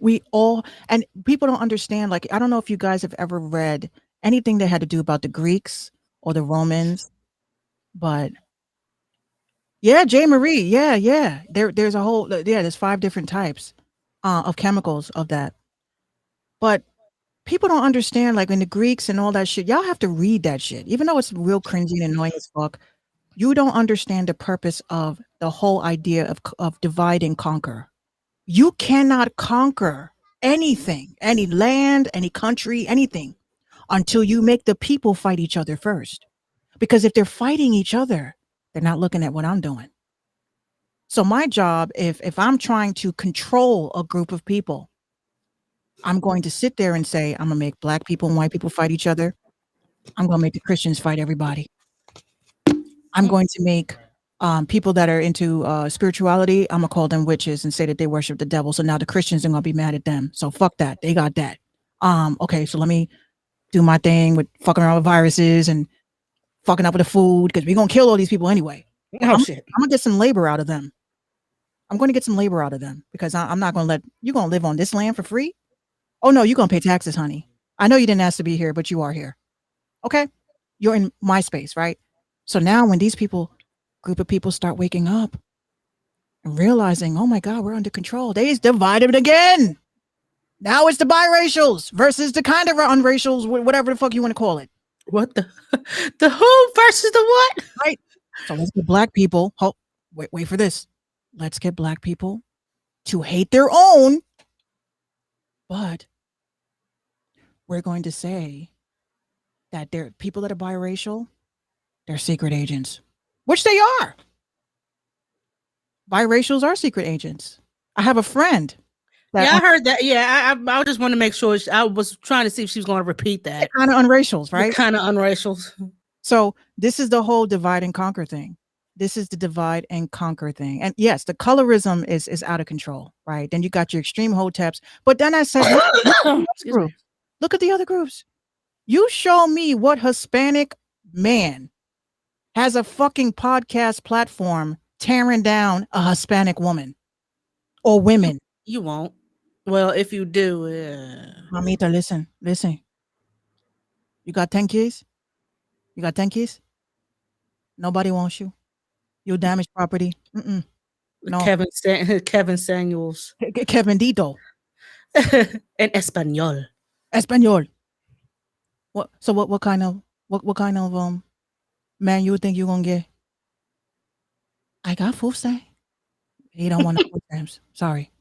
We all, and people don't understand, like, I don't know if you guys have ever read anything that had to do about the Greeks or the Romans, but yeah, J. Marie, yeah. There's a whole, there's 5 different types of chemicals of that. But people don't understand, like in the Greeks and all that shit, y'all have to read that shit. Even though it's real cringy and annoying as fuck, you don't understand the purpose of the whole idea of divide and conquer. You cannot conquer anything, any land, any country, anything, until you make the people fight each other first. Because if they're fighting each other, they're not looking at what I'm doing. So my job, if I'm trying to control a group of people, I'm going to sit there and say, I'm going to make Black people and white people fight each other. I'm going to make the Christians fight everybody. I'm going to make people that are into spirituality, I'm going to call them witches and say that they worship the devil. So now the Christians are going to be mad at them. So fuck that. They got that. Okay, so let me do my thing with fucking around with viruses and fucking up with the food, because we're going to kill all these people anyway. Shit. I'm going to get some labor out of them. I'm going to get some labor out of them, because I'm not going to let you going to live on this land for free. Oh no, you're going to pay taxes, honey. I know you didn't ask to be here, but you are here. Okay. You're in my space, right? So now when these group of people start waking up and realizing, oh my God, we're under control. They is divided again. Now it's the biracials versus the kind of unracials, whatever the fuck you want to call it. What the who versus the what? Right. So let's get Black people. Wait for this. Let's get Black people to hate their own. But we're going to say that they're people that are biracial, they're secret agents, which they are. Biracials are secret agents. I have a friend. I heard that. Yeah, I just want to make sure. I was trying to see if she was going to repeat that. Kind of unracials, right? Kind of unracials. So this is the whole divide and conquer thing. This is the divide and conquer thing. And yes, the colorism is out of control, right? Then you got your extreme hoteps. But then I said, look at the other groups. You show me what Hispanic man has a fucking podcast platform tearing down a Hispanic woman or women. You won't. Well, if you do, Mamita, listen. You got 10 kids? You got 10 kids? Nobody wants you. You damaged property. No. Kevin Samuels. Kevin Dito. En español. What? So what kind of man you think you're gonna get? I got Fufse. He don't want no programs. Sorry.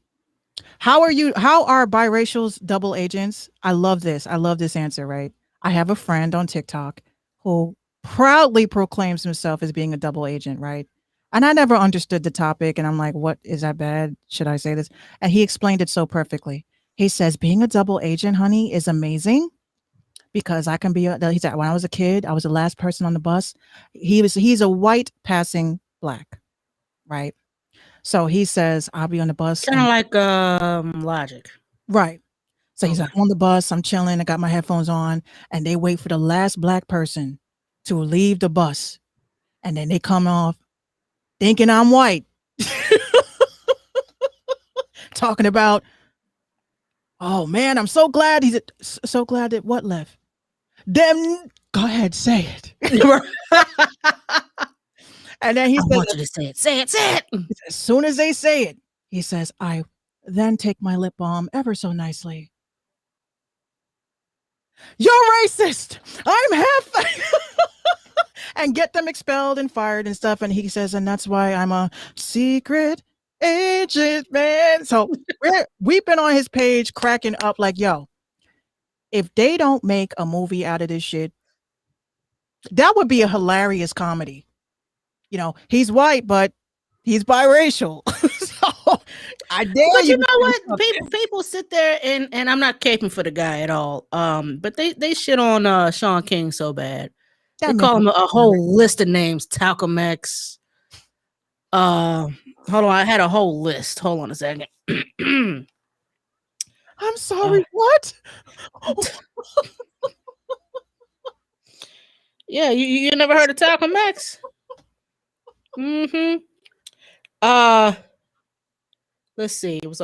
How are biracials double agents? I love this answer, right? I have a friend on TikTok who proudly proclaims himself as being a double agent, right? And I never understood the topic, and I'm like, what, is that bad? Should I say this? And he explained it so perfectly. He says, being a double agent, honey, is amazing, because I can be he said, when I was a kid, I was the last person on the bus. He's a white passing Black, right? So he says, I'll be on the bus. Kind of like Logic. Right. So he's like, on the bus, I'm chilling, I got my headphones on, and they wait for the last Black person to leave the bus. And then they come off thinking I'm white. Talking about, oh man, I'm so glad so glad that what left? Them, go ahead, say it. And then he says, I want you to say it. Say it. As soon as they say it, he says, then take my lip balm ever so nicely. You're racist. I'm half and get them expelled and fired and stuff. And he says, and that's why I'm a secret agent, man. So we've been on his page cracking up like, yo, if they don't make a movie out of this shit, that would be a hilarious comedy. You know, he's white, but he's biracial. So I dare But you. you know what? People sit there and I'm not caping for the guy at all. But they shit on Sean King so bad. They call him a whole list of names. Talcum X. Hold on, I had a whole list. Hold on a second. I'm sorry, what? Yeah, you never heard of Talcum X? Mm-hmm. Let's see. It was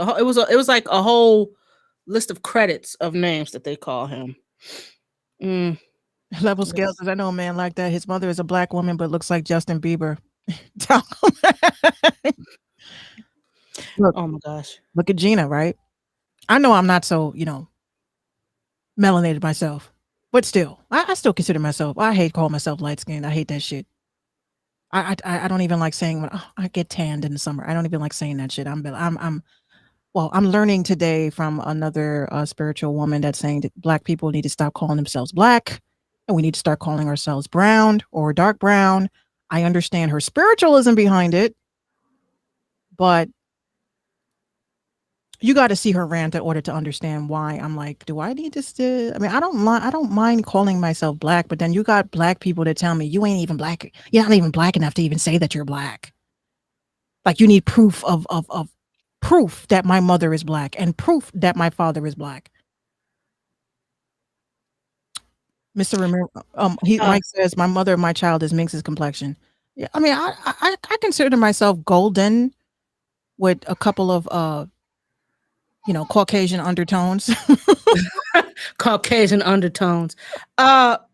like a whole list of credits of names that they call him. Level scales, because I know a man like that. His mother is a black woman, but looks like Justin Bieber. Look, oh my gosh. Look at Gina, right? I know I'm not so, melanated myself, but still, I still consider myself. I hate calling myself light skinned. I hate that shit. I don't even like saying when I get tanned in the summer. I don't even like saying that shit. I'm learning today from another spiritual woman that's saying that black people need to stop calling themselves black, and we need to start calling ourselves brown or dark brown. I understand her spiritualism behind it, but you got to see her rant in order to understand why I'm like, do I need to still? I mean, I don't mind calling myself black, but then you got black people that tell me you ain't even black. You're not even black enough to even say that you're black. Like you need proof of proof that my mother is black and proof that my father is black. Mr. Ramirez, Mike says my mother and my child is Minx's complexion. Yeah, I mean, I consider myself golden with a couple of Caucasian undertones. Caucasian undertones.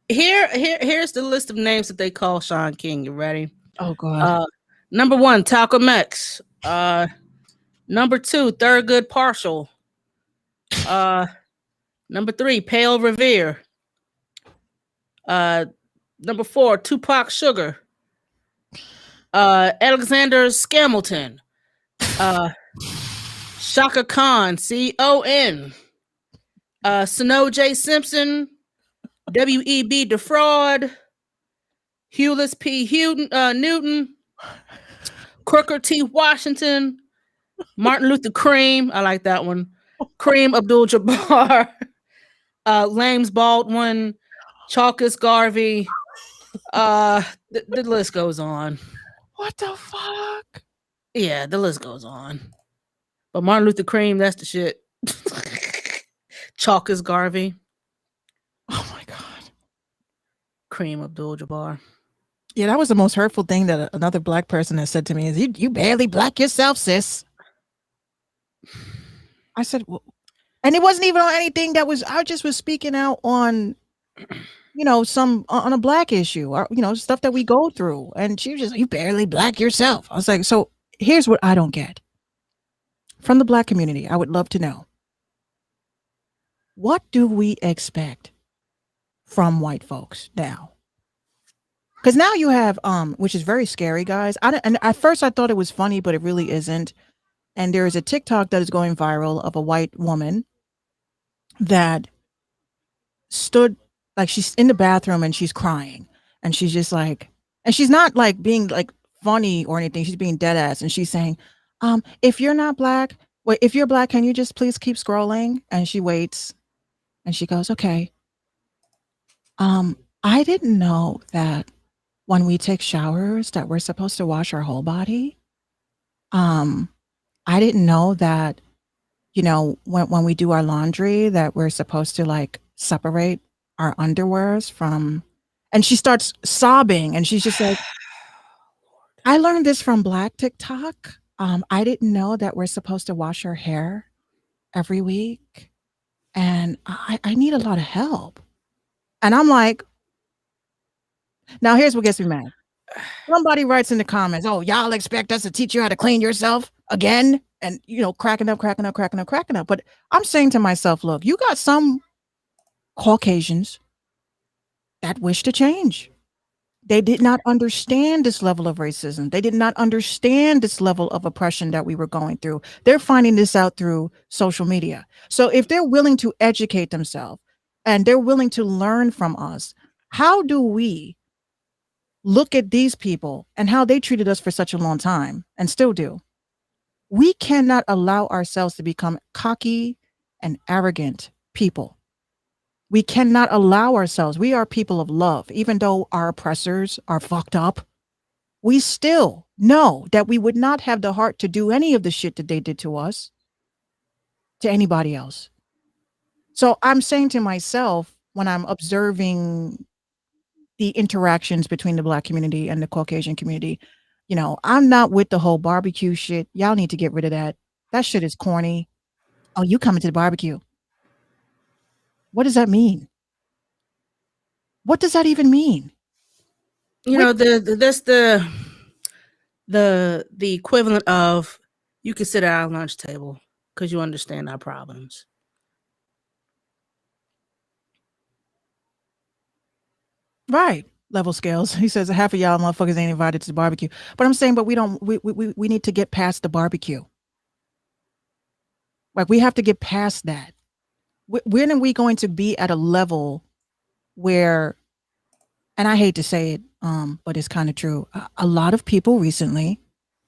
Here's the list of names that they call Sean King. You ready? Oh God. Number 1, Talcum X. Number 2, Thurgood Partial. Number 3, Pale Revere. Number 4, Tupac Sugar. Alexander Scamilton. Shaka Khan, C-O-N. Snow J. Simpson. W.E.B. Defraud. Hewlett P. Newton. Crooker T. Washington. Martin Luther Cream. I like that one. Kareem Abdul-Jabbar. Lames Baldwin. Chalkus Garvey. The list goes on. What the fuck? Yeah, the list goes on. But Martin Luther Cream, that's the shit. Chalkus Garvey. Oh my God. Kareem Abdul-Jabbar. Yeah, that was the most hurtful thing that another black person has said to me is, you barely black yourself, sis. I said, well, and it wasn't even on anything I just was speaking out on, some on a black issue or, stuff that we go through. And she was just, you barely black yourself. I was like, so here's what I don't get. From the black community, I would love to know, what do we expect from white folks now? Because now you have, which is very scary, guys. And at first I thought it was funny, but it really isn't. And there is a TikTok that is going viral of a white woman that stood, like she's in the bathroom and she's crying. And she's just like, and she's not like being like funny or anything. She's being dead ass. And she's saying, if you're not black, if you're black, can you just please keep scrolling? And she waits and she goes, okay. I didn't know that when we take showers that we're supposed to wash our whole body. I didn't know that, when we do our laundry that we're supposed to like separate our underwears from, and she starts sobbing and she's just like, I learned this from Black TikTok. I didn't know that we're supposed to wash our hair every week. And I need a lot of help. And I'm like, now here's what gets me mad. Somebody writes in the comments, oh, y'all expect us to teach you how to clean yourself again? and cracking up. But I'm saying to myself, look, you got some Caucasians that wish to change. They did not understand this level of racism. They did not understand this level of oppression that we were going through. They're finding this out through social media. So if they're willing to educate themselves and they're willing to learn from us, how do we look at these people and how they treated us for such a long time and still do? We cannot allow ourselves to become cocky and arrogant people. We cannot allow ourselves. We are people of love. Even though our oppressors are fucked up, we still know that we would not have the heart to do any of the shit that they did to us, to anybody else. So I'm saying to myself, when I'm observing the interactions between the Black community and the Caucasian community, I'm not with the whole barbecue shit. Y'all need to get rid of that. That shit is corny. Oh, you coming to the barbecue? What does that mean? What does that even mean? That's the equivalent of you can sit at our lunch table because you understand our problems. Right. Level scales. He says half of y'all motherfuckers ain't invited to the barbecue. But I'm saying, but we need to get past the barbecue. Like, we have to get past that. When are we going to be at a level where, and I hate to say it, but it's kind of true. A lot of people recently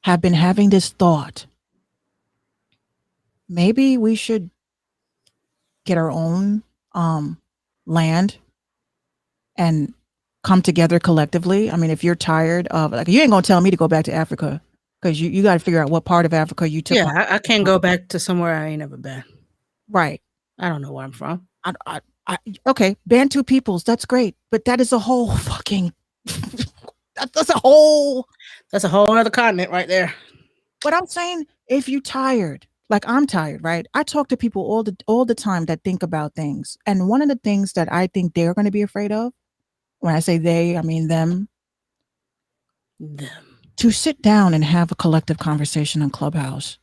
have been having this thought. Maybe we should get our own land and come together collectively. I mean, if you're tired of, like, you ain't gonna tell me to go back to Africa because you got to figure out what part of Africa you took. Yeah, I can't go back to somewhere I ain't never been. Right. I don't know where I'm from. Okay, Bantu peoples, that's great, but that is a whole fucking that's a whole other continent right there. But I'm saying, if you're tired, like I'm tired, right? I talk to people all the time that think about things, and one of the things that I think they're going to be afraid of, when I say they, I mean them, to sit down and have a collective conversation on Clubhouse.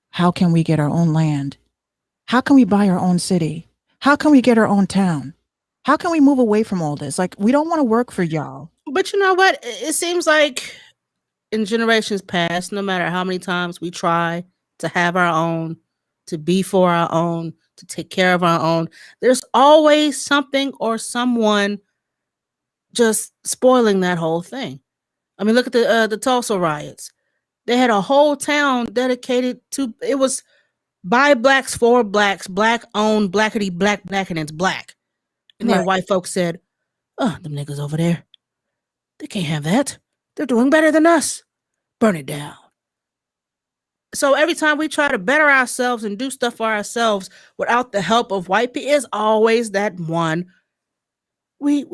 How can we get our own land? How can we buy our own city? How can we get our own town? How can we move away from all this? Like, we don't want to work for y'all. But you know what? It seems like in generations past, no matter how many times we try to have our own, to be for our own, to take care of our own, there's always something or someone just spoiling that whole thing. I mean, look at the Tulsa riots. They had a whole town dedicated to, it was by blacks, for blacks, black owned, blackity black, and it's black. And then white folks said, oh, them niggas over there, they can't have that. They're doing better than us. Burn it down. So every time we try to better ourselves and do stuff for ourselves without the help of white people, is always that one. We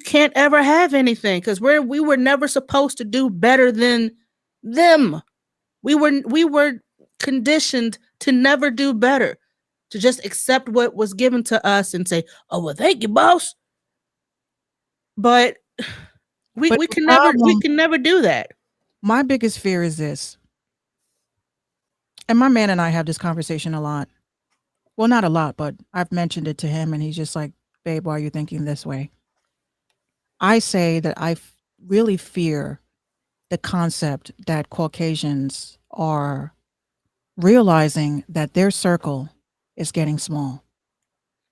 can't ever have anything because we were never supposed to do better than them. We were conditioned to never do better, to just accept what was given to us and say, oh, well, thank you, boss. But we can never do that. My biggest fear is this. And my man and I have this conversation a lot. Well, not a lot, but I've mentioned it to him and he's just like, babe, why are you thinking this way? I say that I really fear the concept that Caucasians are realizing that their circle is getting small.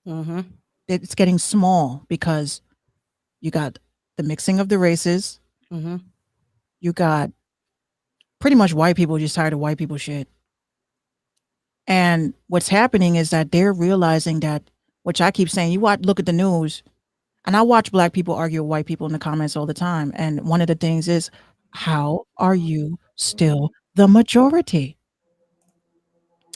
Mm-hmm. It's getting small because you got the mixing of the races. Mm-hmm. You got pretty much white people just tired of white people shit. And what's happening is that they're realizing that, which I keep saying, look at the news, and I watch black people argue with white people in the comments all the time. And one of the things is, how are you still the majority?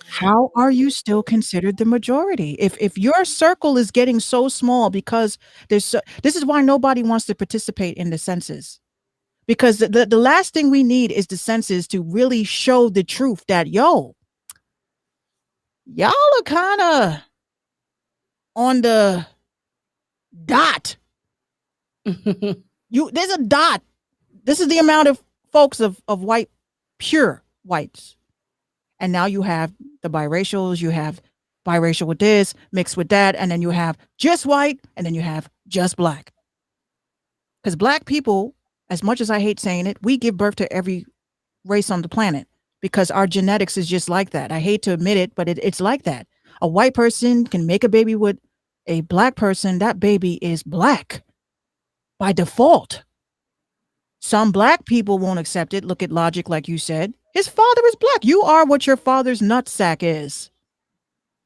How are you still considered the majority? If your circle is getting so small because this is why nobody wants to participate in the census. Because the last thing we need is the census to really show the truth that, y'all are kind of on the dot. There's a dot. This is the amount of folks of white pure whites. And now you have the biracials, you have biracial with this, mixed with that, and then you have just white, and then you have just black. Because black people, as much as I hate saying it, we give birth to every race on the planet because our genetics is just like that. I hate to admit it, but it's like that. A white person can make a baby with a black person. That baby is black by default. Some black people won't accept it. Look at Logic, like you said. His father is black. You are what your father's nutsack is.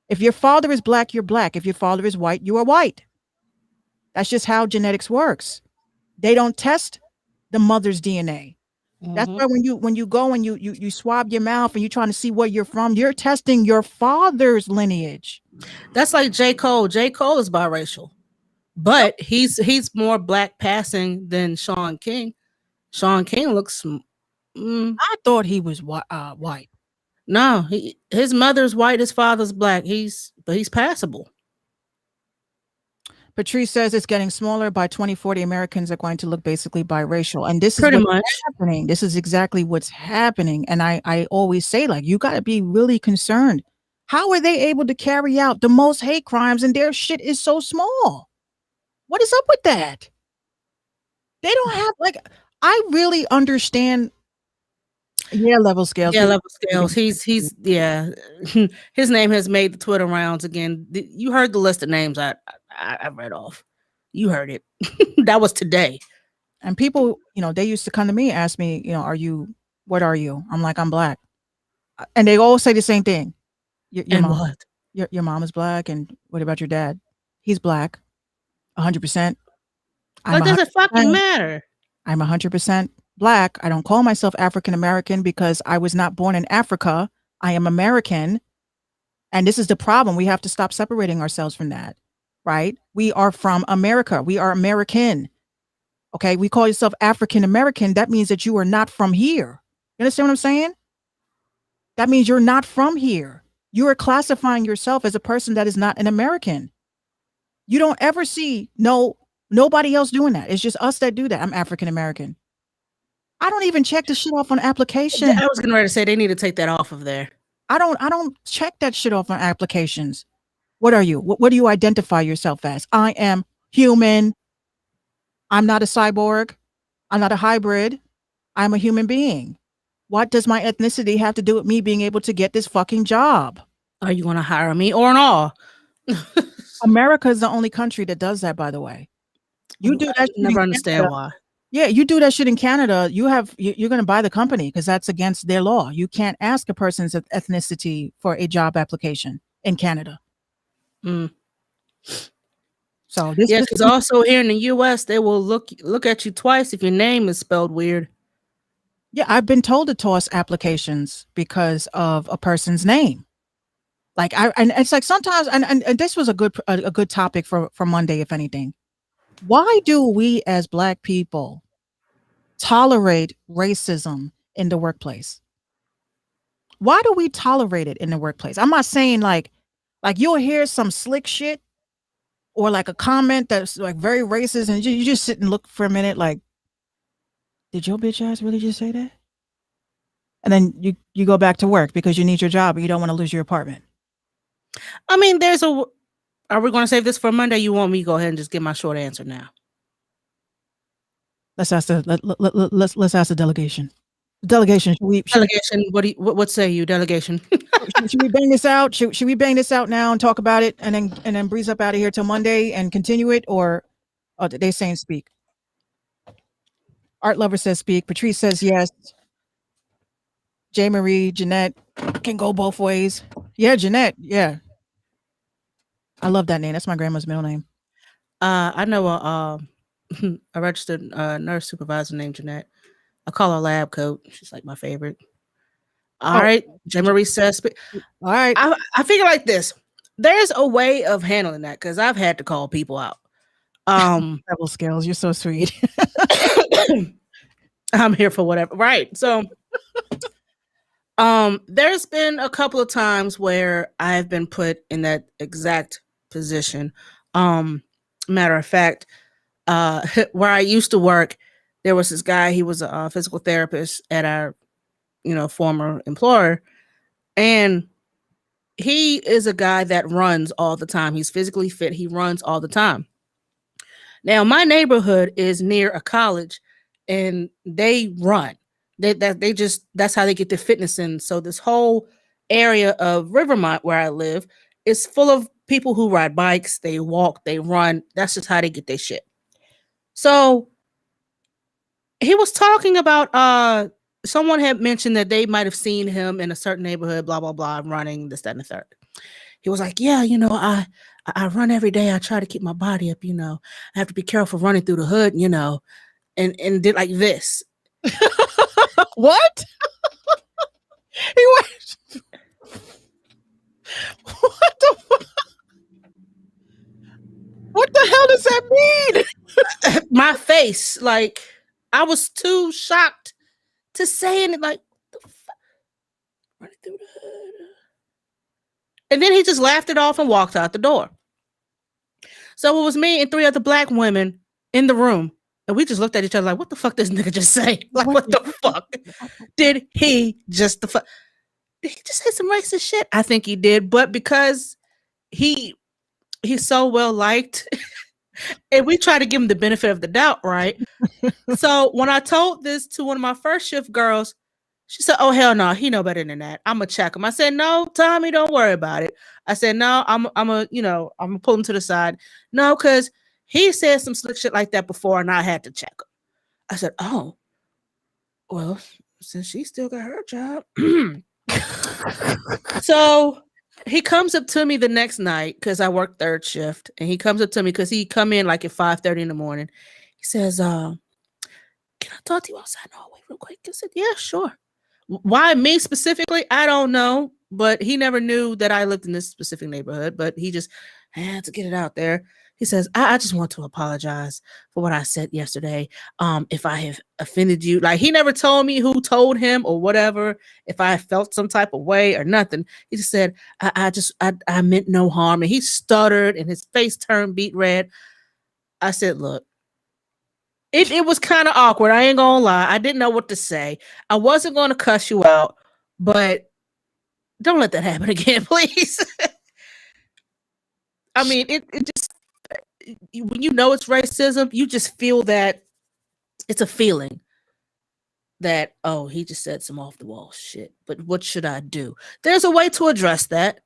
If your father is black, you're black. If your father is white, you are white. That's just how genetics works. They don't test the mother's DNA. That's why when you go and you swab your mouth and you're trying to see where you're from, you're testing your father's lineage. That's like J. Cole. J. Cole is biracial, but he's more black passing than Sean King. Sean King looks. I thought he was white. No, his mother's white, his father's black. But he's passable. Patrice says it's getting smaller. By 2040, Americans are going to look basically biracial. And this Pretty is much happening. This is exactly what's happening. And I always say, like, you got to be really concerned. How are they able to carry out the most hate crimes and their shit is so small? What is up with that? They don't have, like, I really understand. Yeah, level scales. Yeah, level scales. He's yeah. His name has made the Twitter rounds again. You heard the list of names I read off. You heard it. That was today. And people, they used to come to me and ask me, what are you? I'm like, I'm black. And they all say the same thing. Your mom is black. And what about your dad? He's black. 100%. What does it fucking matter? I'm 100% black. I don't call myself African American because I was not born in Africa. I am American. And this is the problem. We have to stop separating ourselves from that, right? We are from America. We are American. Okay. We call yourself African American. That means that you are not from here. You understand what I'm saying? That means you're not from here. You are classifying yourself as a person that is not an American. You don't ever see nobody else doing that. It's just us that do that. I'm African American. I don't even check the shit off on applications. I was getting ready to say they need to take that off of there. I don't check that shit off on applications. What are you? What do you identify yourself as? I am human. I'm not a cyborg. I'm not a hybrid. I'm a human being. What does my ethnicity have to do with me being able to get this fucking job? Are you going to hire me or not? America is the only country that does that, by the way. You do that. I never understand why. Yeah, you do that shit in Canada. You're going to buy the company because that's against their law. You can't ask a person's ethnicity for a job application in Canada. So this because also here in the U.S. they will look at you twice if your name is spelled weird. Yeah, I've been told to toss applications because of a person's name. And it's like sometimes, and this was a good topic for Monday, if anything. Why do we as Black people tolerate racism in the workplace? Why do we tolerate it in the workplace? I'm not saying like you'll hear some slick shit or like a comment that's like very racist and you just sit and look for a minute like, did your bitch ass really just say that? And then you go back to work because you need your job and you don't want to lose your apartment. I mean, are we going to save this for Monday? You want me to go ahead and just give my short answer now? Let's ask let's ask the delegation. Delegation. Delegation. What say you, delegation? Should we bang this out? Should we bang this out now and talk about it and then breeze up out of here till Monday and continue it, or they saying speak? Art Lover says speak. Patrice says yes. J. Marie, Jeanette can go both ways. Yeah, Jeanette. Yeah. I love that name. That's my grandma's middle name. I know a registered nurse supervisor named Jeanette. I call her lab coat. She's like my favorite. All right. J. Marie says speak. All right. I figure like this. There's a way of handling that because I've had to call people out. Level scales. You're so sweet. I'm here for whatever. Right. So there's been a couple of times where I've been put in that exact position. Matter of fact, where I used to work, there was this guy, he was a physical therapist at our former employer, and he is a guy that runs all the time. He's physically fit. He runs all the time. Now, my neighborhood is near a college, and they run. That's how they get their fitness in. So this whole area of Rivermont, where I live, is full of people who ride bikes. They walk, they run. That's just how they get their shit. So he was talking about someone had mentioned that they might have seen him in a certain neighborhood, blah blah blah, running this, that, and the third. He was like, yeah, I run every day. I try to keep my body up, I have to be careful running through the hood, and did like this. What? He went. What the fuck? What the hell does that mean? My face, like, I was too shocked to say it, like, what the fuck? Running through the hood. And then he just laughed it off and walked out the door. So it was me and 3 other black women in the room. And we just looked at each other like, what the fuck does this nigga just say? Like, what the fuck? Did he just say some racist shit? I think he did. But because he's so well liked, and we try to give him the benefit of the doubt, right? So when I told this to one of my first shift girls, she said, oh, hell no, he know better than that. I'm going to check him. I said, no, Tommy, don't worry about it. I said, no, I'm going to pull him to the side. No, because he said some slick shit like that before, and I had to check him. I said, oh, well, since she still got her job. So he comes up to me the next night because I work third shift, and he comes up to me because he come in like at 5:30 in the morning. He says, can I talk to you outside? No, wait real quick. I said, yeah, sure. Why me specifically? I don't know, but he never knew that I lived in this specific neighborhood, but he just had to get it out there. He says, I just want to apologize for what I said yesterday. If I have offended you, like, he never told me who told him or whatever, if I felt some type of way or nothing. He just said, I meant no harm. And he stuttered and his face turned beet red. I said, look, it was kind of awkward. I ain't gonna lie. I didn't know what to say. I wasn't going to cuss you out, but don't let that happen again, please. I mean, it just, when you know it's racism, you just feel that it's a feeling that, oh, he just said some off the wall shit, but what should I do? There's a way to address that.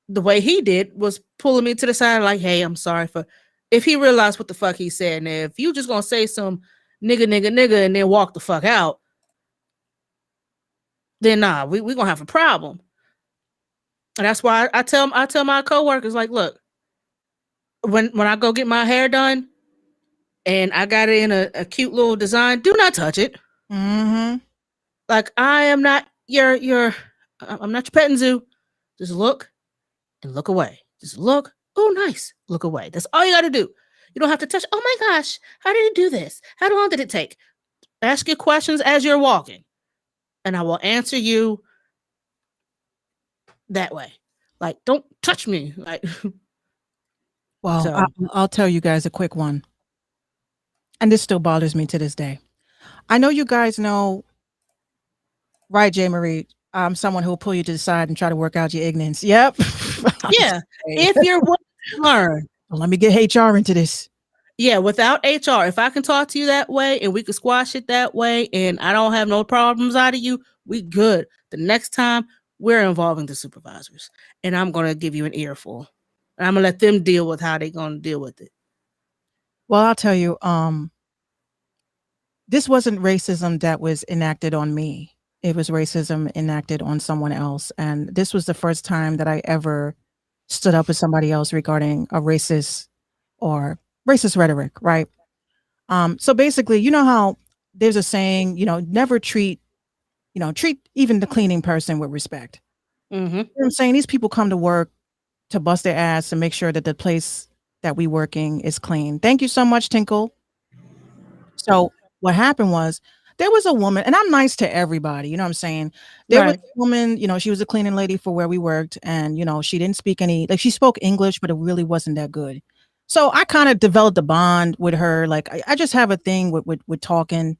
The way he did was pulling me to the side like, hey, I'm sorry for, if he realized what the fuck he said. And if you just gonna say some nigga and then walk the fuck out, then nah, we gonna have a problem. And that's why I tell my coworkers, like, look, when I go get my hair done and I got it in a cute little design, do not touch it. Mm-hmm. Like, I am not I'm not your petting zoo. Just look and look away. Just look. Oh, nice. Look away. That's all you got to do. You don't have to touch. Oh my gosh. How did he do this? How long did it take? Ask your questions as you're walking, and I will answer you that way. Like, don't touch me. Like, well, so. I'll tell you guys a quick one. And this still bothers me to this day. I know you guys know, right, J. Marie? I'm someone who will pull you to the side and try to work out your ignorance. Yep. Yeah. If you're willing to learn. Well, let me get HR into this. Yeah, without HR, if I can talk to you that way and we can squash it that way and I don't have no problems out of you, we good. The next time, we're involving the supervisors, and I'm going to give you an earful. And I'm going to let them deal with how they're going to deal with it. Well, I'll tell you, this wasn't racism that was enacted on me. It was racism enacted on someone else. And this was the first time that I ever stood up with somebody else regarding a racist rhetoric, right? So basically, you know how there's a saying, never treat even the cleaning person with respect. Mm-hmm. You know what I'm saying? These people come to work to bust their ass to make sure that the place that we working is clean. Thank you so much, Tinkle. So what happened was, there was a woman, and I'm nice to everybody, you know what I'm saying? There was a woman, she was a cleaning lady for where we worked, and, she didn't speak she spoke English, but it really wasn't that good. So I kind of developed a bond with her. Like, I just have a thing with talking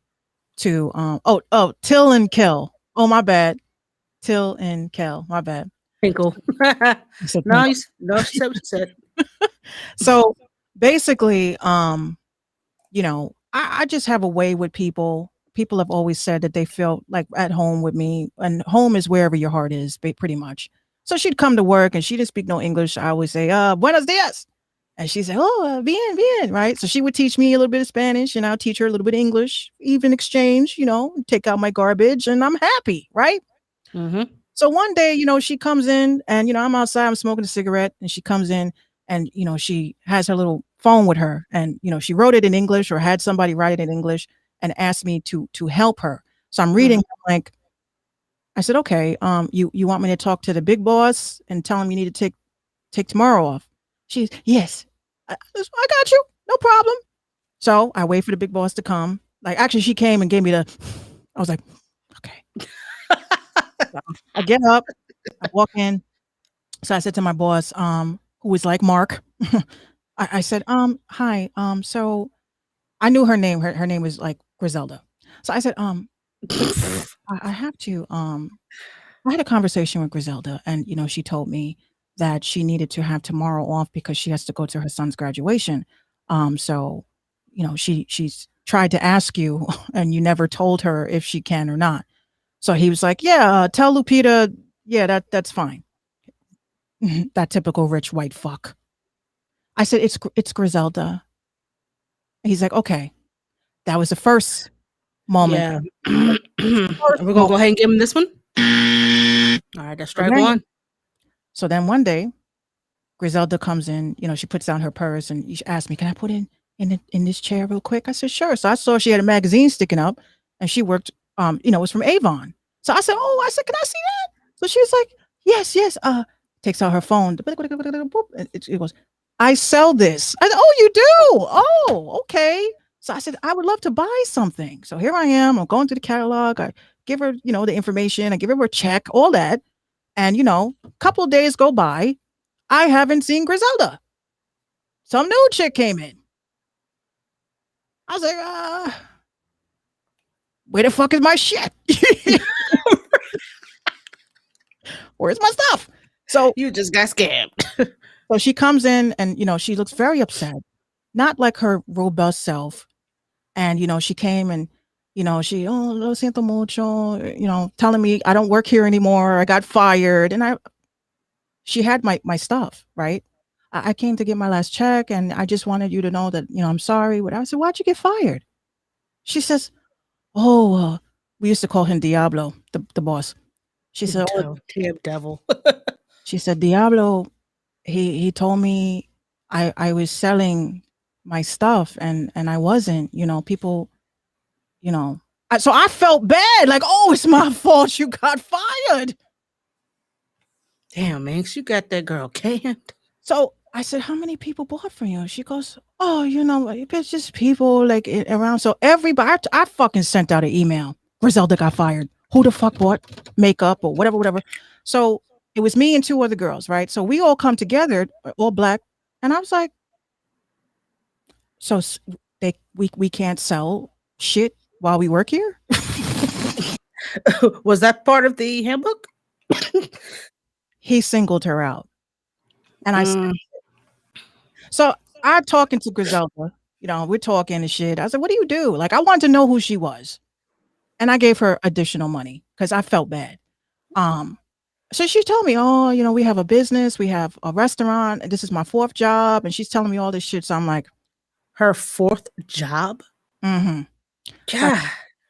to, Till and Kill. Oh, my bad. Till and Kel. My bad. Tinkle. I said No, Tinkle. no, she said what she said. So basically, you know, I just have a way with people. People have always said that they feel like at home with me, and home is wherever your heart is, pretty much. So she'd come to work and she didn't speak no English. I always say, buenos dias. And she'd say, oh, bien, bien, right? So she would teach me a little bit of Spanish and I'll teach her a little bit of English, even exchange, you know, take out my garbage and I'm happy, right? Mm-hmm. So one day, you know, she comes in and, you know, I'm outside, I'm smoking a cigarette and she comes in and, you know, she has her little phone with her and, you know, she wrote it in English or had somebody write it in English and asked me to help her. So I'm reading like, I said, okay, you want me to talk to the big boss and tell him you need to take tomorrow off? She's, yes, I got you, no problem. So I wait for the big boss to come. Like, actually, she came and gave me I was like, okay. So I get up, I walk in. So I said to my boss, who is like Mark, I said, hi, so I knew her name. Her name was like Griselda. So I said, I have to, I had a conversation with Griselda and, you know, she told me that she needed to have tomorrow off because she has to go to her son's graduation. So, you know, she's tried to ask you and you never told her if she can or not. So he was like, yeah, tell Lupita, yeah, that's fine. That typical rich white fuck. I said, it's Griselda. He's like, okay. That was the first moment. Yeah. We're going to go ahead and give him this one. All right, that's strike one. So then one day, Griselda comes in, you know, she puts down her purse and she asked me, can I put in this chair real quick? I said, sure. So I saw she had a magazine sticking up and she worked, you know, it was from Avon. So I said, can I see that? So she was like, yes. Takes out her phone. It goes, I sell this. I said, oh, you do? Oh, okay. So I said, I would love to buy something. So here I am. I'm going to the catalog. I give her, you know, the information. I give her a check, all that. And, you know, a couple of days go by. I haven't seen Griselda. Some new chick came in. I was like, where the fuck is my shit? Where's my stuff? So you just got scammed. So she comes in and, you know, she looks very upset, not like her robust self. And, you know, she came and, you know, lo siento mucho, you know, telling me I don't work here anymore. I got fired. And she had my stuff, right? I came to get my last check and I just wanted you to know that, you know, I'm sorry. I said, why'd you get fired? She says, we used to call him Diablo, the boss. She said, devil. She said, Diablo, he told me I was selling my stuff and I wasn't, you know, people, you know. So I felt bad, like, it's my fault you got fired. Damn, man, you got that girl canned. So I said, how many people bought from you? She goes, you know, it's just people like around. So everybody, I fucking sent out an email. Griselda got fired. Who the fuck bought makeup or whatever. So it was me and two other girls, right? So we all come together, all black. And I was like, so we can't sell shit while we work here? Was that part of the handbook? He singled her out. And I said, so I'm talking to Griselda, you know, we're talking and shit. I said, what do you do? Like, I wanted to know who she was. And I gave her additional money because I felt bad. So she told me, you know, we have a business, we have a restaurant, and this is my 4th job. And she's telling me all this shit. So I'm like, her 4th job? Mm-hmm. Yeah. Like,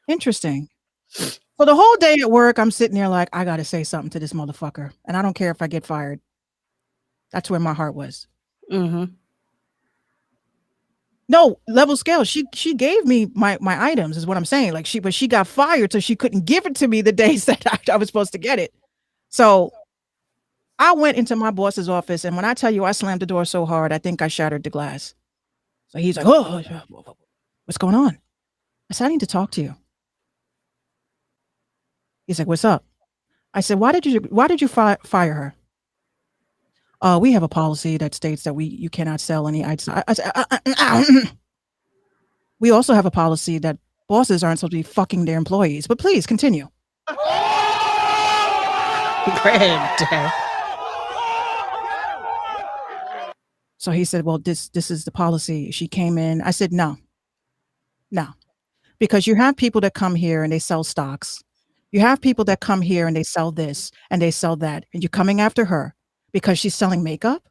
interesting. So the whole day at work, I'm sitting there like, I got to say something to this motherfucker. And I don't care if I get fired. That's where my heart was. Mm-hmm. No, level scale. She gave me my items is what I'm saying. Like but she got fired, so she couldn't give it to me the days that I was supposed to get it. So I went into my boss's office, and when I tell you I slammed the door so hard, I think I shattered the glass. So he's like, what's going on? I said, I need to talk to you. He's like, what's up? I said, why did you fire her? We have a policy that states that you cannot sell any items. We also have a policy that bosses aren't supposed to be fucking their employees. But please continue. Granddad. So he said, well, this is the policy. She came in. I said, no, because you have people that come here and they sell stocks. You have people that come here and they sell this and they sell that. And you're coming after her because she's selling makeup.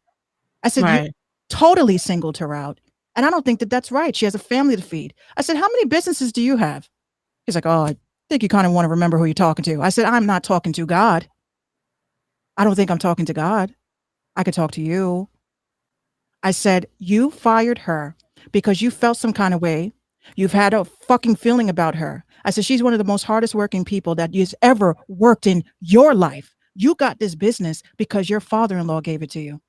I said, you Right. totally singled her out. And I don't think that that's right. She has a family to feed. I said, how many businesses do you have? He's like, oh, I think you kind of want to remember who you're talking to. I said, I'm not talking to God. I don't think I'm talking to God. I could talk to you. I said, you fired her because you felt some kind of way. You've had a fucking feeling about her. I said, she's one of the most hardest working people that has ever worked in your life. You got this business because your father-in-law gave it to you.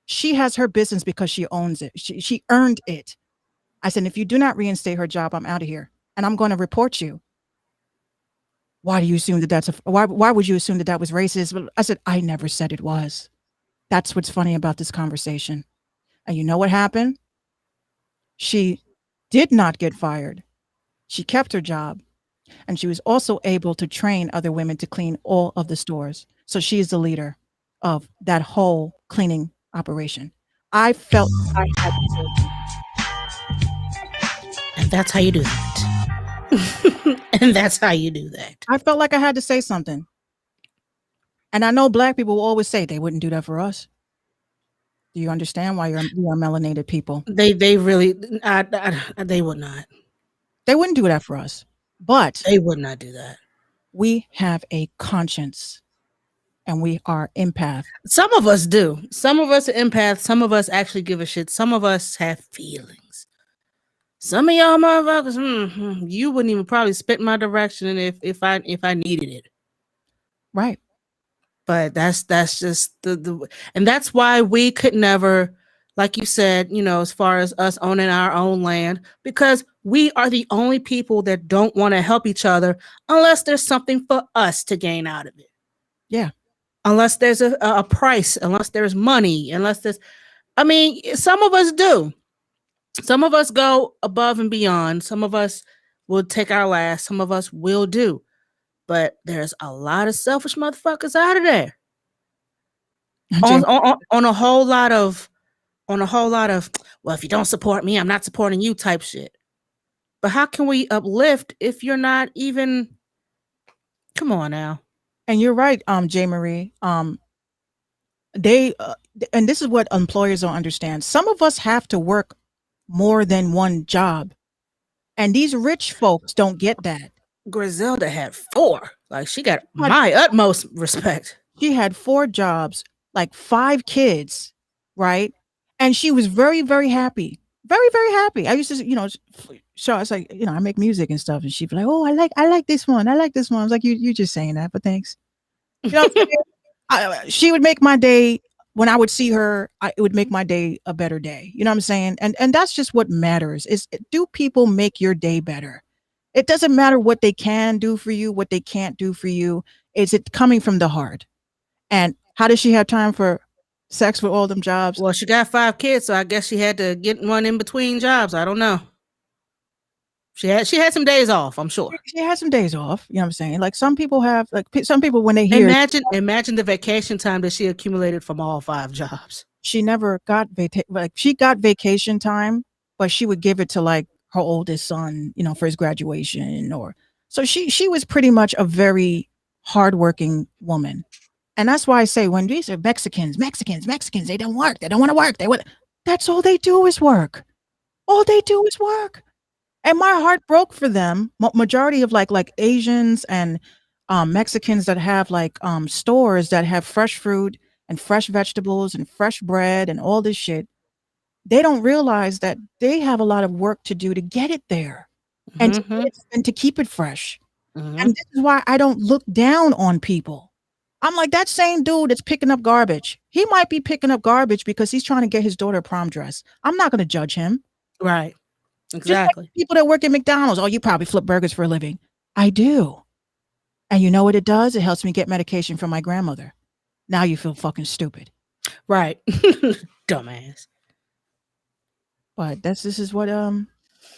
She has her business because she owns it. She earned it. I said, if you do not reinstate her job, I'm out of here and I'm going to report you. Why do you assume that why would you assume that that was racist? I said, I never said it was. That's what's funny about this conversation. And you know what happened? She did not get fired. She kept her job. And she was also able to train other women to clean all of the stores. So she is the leader of that whole cleaning operation. I felt I had to say something. And that's how you do that. And that's how you do that. I felt like I had to say something. And I know Black people will always say they wouldn't do that for us. Do you understand why we are melanated people? They really, they would not. They wouldn't do that for us. But They would not do that. we have a conscience and we are empath. Some of us do. Some of us are empaths. Some of us actually give a shit. Some of us have feelings. Some of y'all motherfuckers, you wouldn't even probably spit my direction if I needed it. Right. But that's just the and that's why we could never, like you said, as far as us owning our own land, because we are the only people that don't want to help each other unless there's something for us to gain out of it. Yeah. Unless there's a price, unless there's money, some of us do. Some of us go above and beyond. Some of us will take our last. Some of us will do. But there's a lot of selfish motherfuckers out of there. On a whole lot of, well, if you don't support me, I'm not supporting you type shit. But how can we uplift if you're not even? Come on now. And you're right, J. Marie. They and this is what employers don't understand. Some of us have to work more than one job, and these rich folks don't get that. Griselda had 4. Like, she got my utmost respect. She had 4 jobs, like 5 kids, right? And she was very, very happy. Very, very happy. I used to, so I was like, I make music and stuff, and she'd be like, "Oh, I like this one. I like this one." I was like, "You just saying that, but thanks." You know what I'm saying? She would make my day. When I would see her, it would make my day a better day. You know what I'm saying? And that's just what matters. Is do people make your day better? It doesn't matter what they can do for you, what they can't do for you. Is it coming from the heart? And how does she have time for sex with all them jobs? Well, she got 5 kids, so I guess she had to get one in between jobs. I don't know. She had some days off, I'm sure. She had some days off. You know what I'm saying? Like some people have, some people when they hear. Imagine the vacation time that she accumulated from all 5 jobs. She never got she got vacation time, but she would give it to like her oldest son, for his graduation so she was pretty much a very hardworking woman. And that's why I say when these are Mexicans, they don't work. They don't want to work. That's all they do is work. All they do is work. And my heart broke for them. Majority of like Asians and Mexicans that have stores that have fresh fruit and fresh vegetables and fresh bread and all this shit. They don't realize that they have a lot of work to do to get it there and to keep it fresh. Mm-hmm. And this is why I don't look down on people. I'm like, that same dude that's picking up garbage. He might be picking up garbage because he's trying to get his daughter a prom dress. I'm not going to judge him. Right. Exactly. Like people that work at McDonald's. Oh, you probably flip burgers for a living. I do. And you know what it does? It helps me get medication from my grandmother. Now you feel fucking stupid. Right. Dumbass. But this is what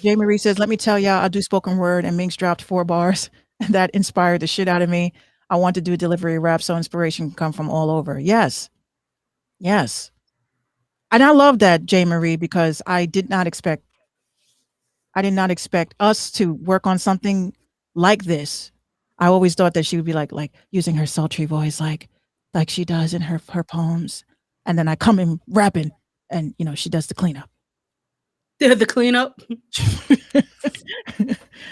J. Marie says. Let me tell y'all, I do spoken word, and Minx dropped 4 bars that inspired the shit out of me. I want to do a delivery rap so inspiration can come from all over. Yes. Yes. And I love that, J. Marie, because I did not expect us to work on something like this. I always thought that she would be like using her sultry voice like she does in her poems. And then I come in rapping and she does the cleanup. Did the cleanup?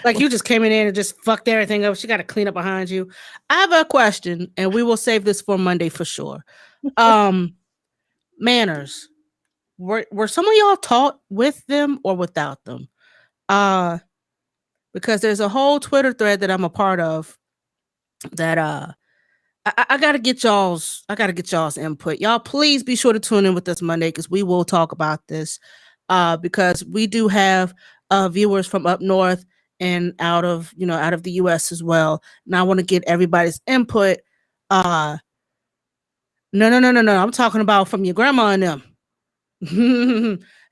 Like you just came in there and just fucked everything up. She got to clean up behind you. I have a question, and we will save this for Monday for sure. Manners. Were some of y'all taught with them or without them? Because there's a whole Twitter thread that I'm a part of that I gotta get y'all's input. Y'all please be sure to tune in with us Monday because we will talk about this. Because we do have viewers from up north and out of the US as well. And I want to get everybody's input. No. I'm talking about from your grandma and them.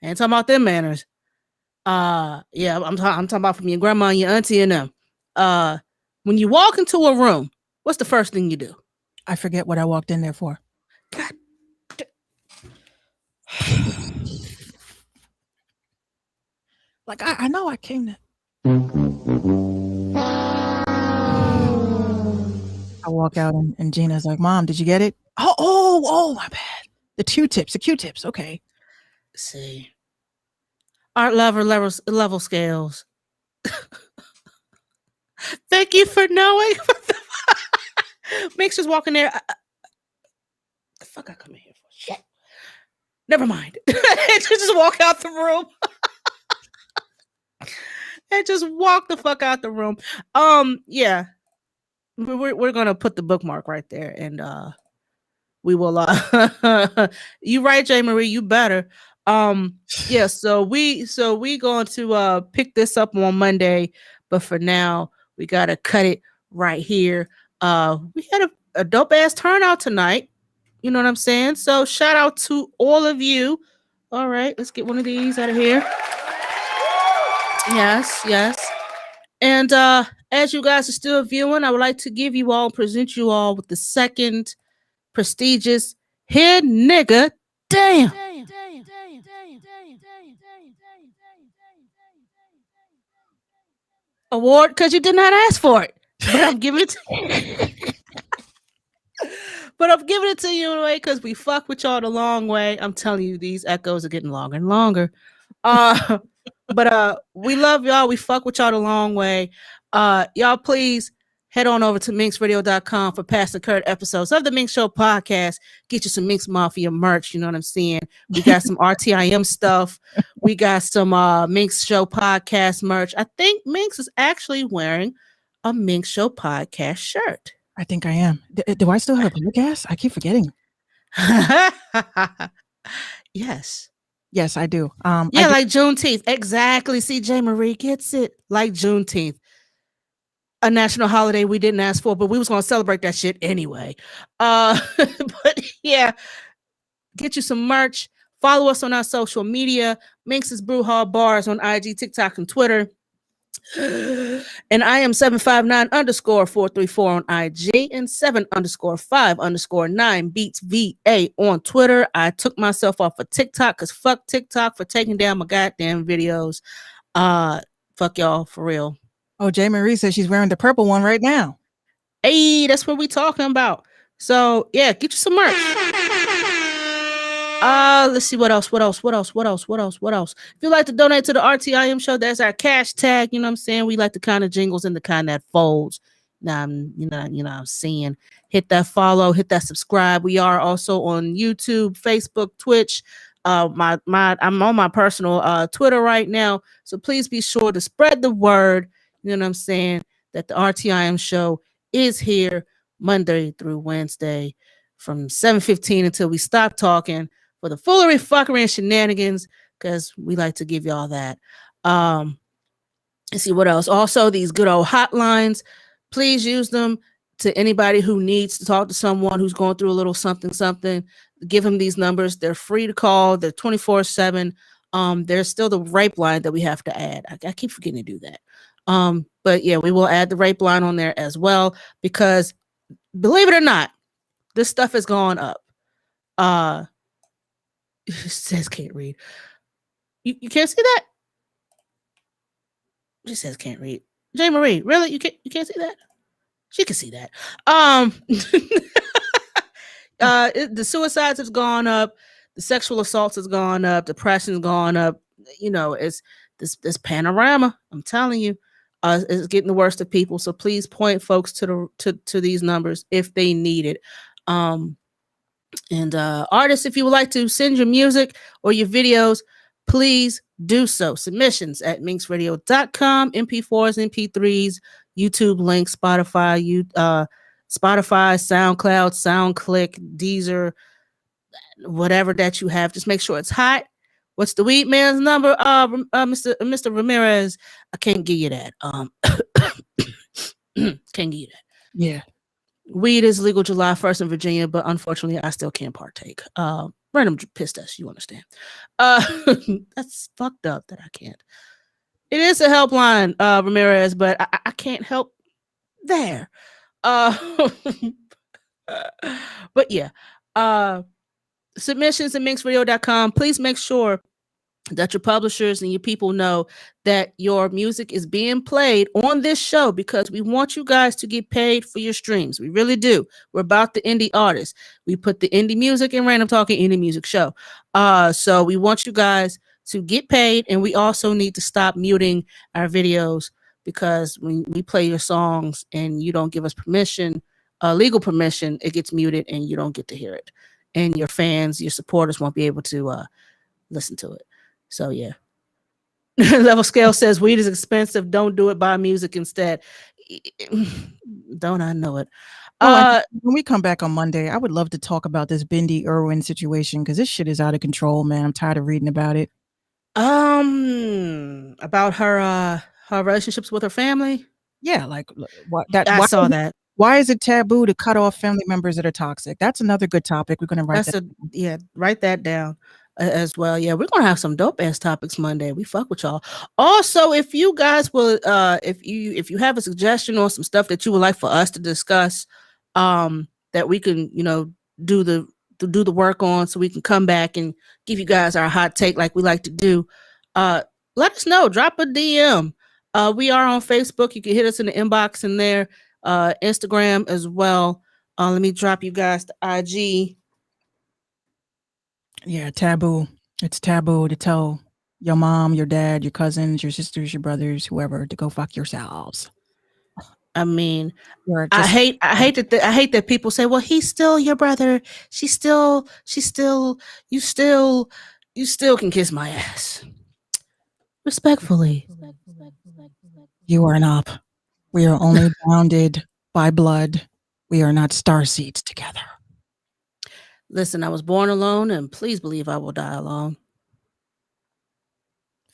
Ain't talking about them manners. Yeah, I'm talking about from your grandma and your auntie and them. When you walk into a room, what's the first thing you do? I forget what I walked in there for. God. Like I know I came to. I walk out and Gina's like, "Mom, did you get it?" Oh, my bad. The Q-tips. Okay. See, art level scales. Thank you for knowing. Makes us walk in there. The fuck I come in here for? Shit. Never mind. Just walk out the room. And just walk the fuck out the room. Yeah. We're gonna put the bookmark right there, and we will. You right, J. Marie. You better. Yeah. So we going to pick this up on Monday, but for now we gotta cut it right here. We had a dope ass turnout tonight. You know what I'm saying? So shout out to all of you. All right, let's get one of these out of here. Yes. And as you guys are still viewing, I would like to present you all with the second prestigious Head Nigga Damn award, because you did not ask for it. But I'm giving it to you anyway, because we fuck with y'all the long way. I'm telling you, these echoes are getting longer and longer. But we love y'all. We fuck with y'all the long way. Y'all please head on over to minxradio.com for past and current episodes of the Minx Show podcast. Get you some Minx Mafia merch. You know what I'm saying? We got some RTIM stuff. We got some Minx Show podcast merch. I think Minx is actually wearing a Minx Show podcast shirt. I think I am. Do I still have a podcast? I keep forgetting. Yes. Yes, I do. Yeah, like Juneteenth. Exactly. See, J. Marie gets it. Like Juneteenth. A national holiday we didn't ask for, but we was going to celebrate that shit anyway. But yeah, get you some merch. Follow us on our social media. Minx's Brew Hall Bars on IG, TikTok, and Twitter. And I am 759_434 on IG and 7_5_9 beats VA on Twitter. I took myself off of TikTok because fuck TikTok for taking down my goddamn videos. Fuck y'all for real. Oh, J. Marie says she's wearing the purple one right now. Hey, that's what we talking about. So yeah, get you some merch. Let's see what else. If you'd like to donate to the RTIM show, there's our cash tag. You know what I'm saying? We like the kind of jingles and the kind that folds. Now, you know what I'm saying? Hit that follow, hit that subscribe. We are also on YouTube, Facebook, Twitch. I'm on my personal Twitter right now. So please be sure to spread the word. You know what I'm saying? That the RTIM show is here Monday through Wednesday from 7:15 until we stop talking. For the foolery, fuckery, and shenanigans, because we like to give y'all that. Let's see what else. Also, these good old hotlines. Please use them to anybody who needs to talk to someone who's going through a little something. Give them these numbers. They're free to call. They're 24/7. There's still the rape line that we have to add. I keep forgetting to do that. But yeah, we will add the rape line on there as well, because believe it or not, this stuff is going up. It says can't read. You can't see that? She says can't read. J. Marie, really? You can't see that? She can see that. The suicides has gone up, the sexual assaults has gone up, depression's gone up. You know, it's this panorama. I'm telling you, is getting the worst of people. So please point folks to these numbers if they need it. And artists, if you would like to send your music or your videos, please do so. Submissions at minxradio.com, MP4s, MP3s, YouTube link, Spotify, SoundCloud, SoundClick, Deezer, whatever that you have. Just make sure it's hot. What's the weed man's number? Mr. Ramirez, I can't give you that. Can't give you that. Yeah. Weed is legal July 1st in Virginia, but unfortunately, I still can't partake. Random piss test, you understand. That's fucked up that I can't. It is a helpline, Ramirez, but I can't help there. But yeah. Submissions at minxradio.com. Please make sure that your publishers and your people know that your music is being played on this show, because we want you guys to get paid for your streams. We really do. We're about the indie artists. We put the indie music in Random Talking Indie Music Show. So we want you guys to get paid, and we also need to stop muting our videos, because when we play your songs and you don't give us permission, legal permission, it gets muted and you don't get to hear it. And your fans, your supporters won't be able to listen to it. So yeah. Level Scale says weed is expensive. Don't do it. Buy music instead. Don't I know it? When we come back on Monday, I would love to talk about this Bindi Irwin situation, because this shit is out of control, man. I'm tired of reading about it. About her relationships with her family. Yeah, like I saw that. Why is it taboo to cut off family members that are toxic? That's another good topic. We're gonna write write that down as well. Yeah, we're gonna have some dope ass topics Monday. We fuck with y'all. Also, if you guys will, if you have a suggestion or some stuff that you would like for us to discuss, that we can, do the work on, so we can come back and give you guys our hot take like we like to do. Let us know. Drop a DM. We are on Facebook. You can hit us in the inbox in there. Instagram as well. Let me drop you guys the IG. Yeah, taboo. It's taboo to tell your mom, your dad, your cousins, your sisters, your brothers, whoever, to go fuck yourselves. I mean, I hate that people say, well, he's still your brother. You still can kiss my ass. Respectfully. You are not. We are only bounded by blood. We are not starseeds together. Listen, I was born alone, and please believe I will die alone.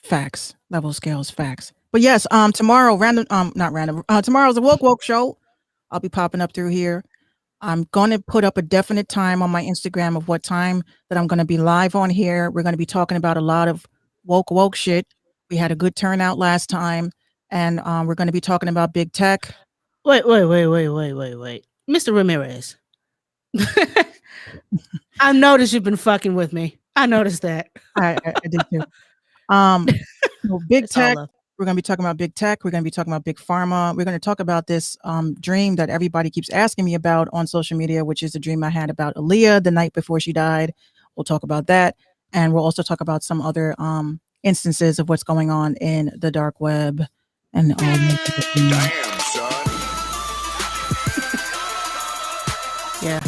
Facts. Level Scales, facts. But yes, tomorrow, tomorrow's a Woke show. I'll be popping up through here. I'm going to put up a definite time on my Instagram of what time that I'm going to be live on here. We're going to be talking about a lot of woke shit. We had a good turnout last time, and we're going to be talking about big tech. Wait. Mr. Ramirez. I noticed you've been fucking with me. I noticed that. I did too. Big tech. We're going to be talking about big tech. We're going to be talking about big pharma. We're going to talk about this dream that everybody keeps asking me about on social media, which is the dream I had about Aaliyah the night before she died. We'll talk about that. And we'll also talk about some other instances of what's going on in the dark web. And Damn, son. Yeah.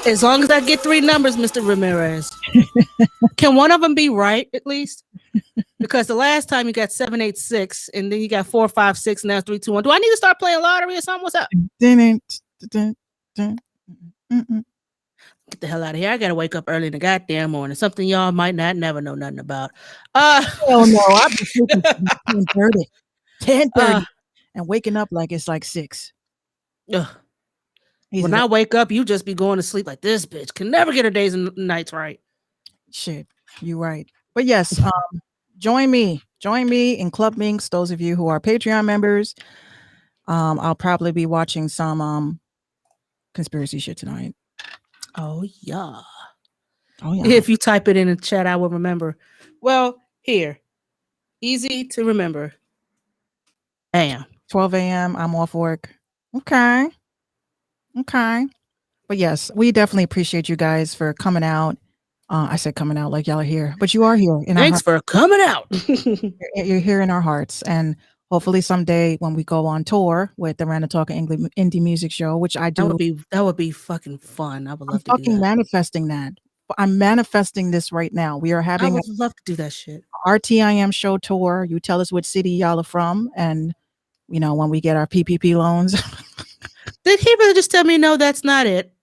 As long as I get 3 numbers, Mr. Ramirez. Can one of them be right, at least? Because the last time you got 786, and then you got 456, and now 321. Do I need to start playing lottery or something? What's up? Get the hell out of here. I gotta wake up early in the goddamn morning. Something y'all might not never know nothing about. Oh no, I've been sleeping 10:30 and waking up like it's like 6. When I wake up, you just be going to sleep like this bitch. Can never get her days and nights right. Shit, you right. But yes, join me in Club Minx, those of you who are Patreon members. I'll probably be watching some conspiracy shit tonight. Oh yeah. Oh yeah. If you type it in the chat, I will remember. Well, here. Easy to remember. Bam. 12 a.m. I'm off work. Okay. But yes, we definitely appreciate you guys for coming out. I said coming out like y'all are here, but you are here. Thanks for coming out. You're here in our hearts. And hopefully someday when we go on tour with the Random Talk Indie Music Show, which I do. That would be fucking fun. I would love to fucking do that. manifesting that. I'm manifesting this right now. We are having I would love to do that shit. RTIM show tour. You tell us what city y'all are from, and when we get our PPP loans. Did he really just tell me no? That's not it.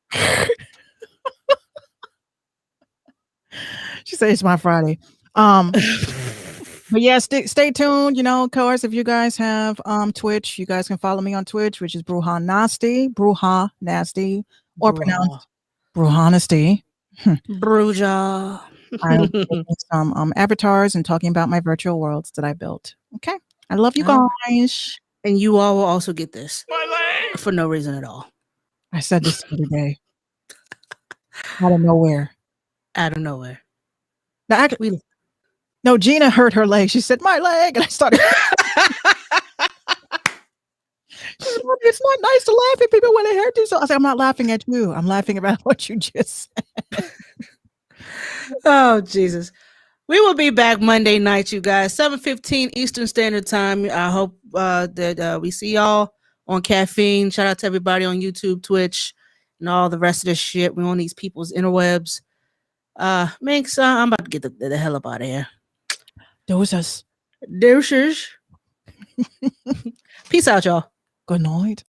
She said it's my Friday. But yeah, stay tuned. Of course, if you guys have Twitch, you guys can follow me on Twitch, which is Bruja Nasty, or pronounced Bruhanasty. Bruja. I'm making some avatars and talking about my virtual worlds that I built. Okay, I love you guys, and you all will also get this for no reason at all. I said this the other day, out of nowhere. No, Gina hurt her leg. She said, "My leg," and I started. She said, "It's not nice to laugh at people when they hurt you." So I said, "I'm not laughing at you. I'm laughing about what you just said." Oh Jesus! We will be back Monday night, you guys, 7:15 Eastern Standard Time. I hope that we see y'all on Caffeine. Shout out to everybody on YouTube, Twitch, and all the rest of this shit. We on these people's interwebs. Minx, I'm about to get the hell up out of here. Deuces. Peace out, y'all. Good night.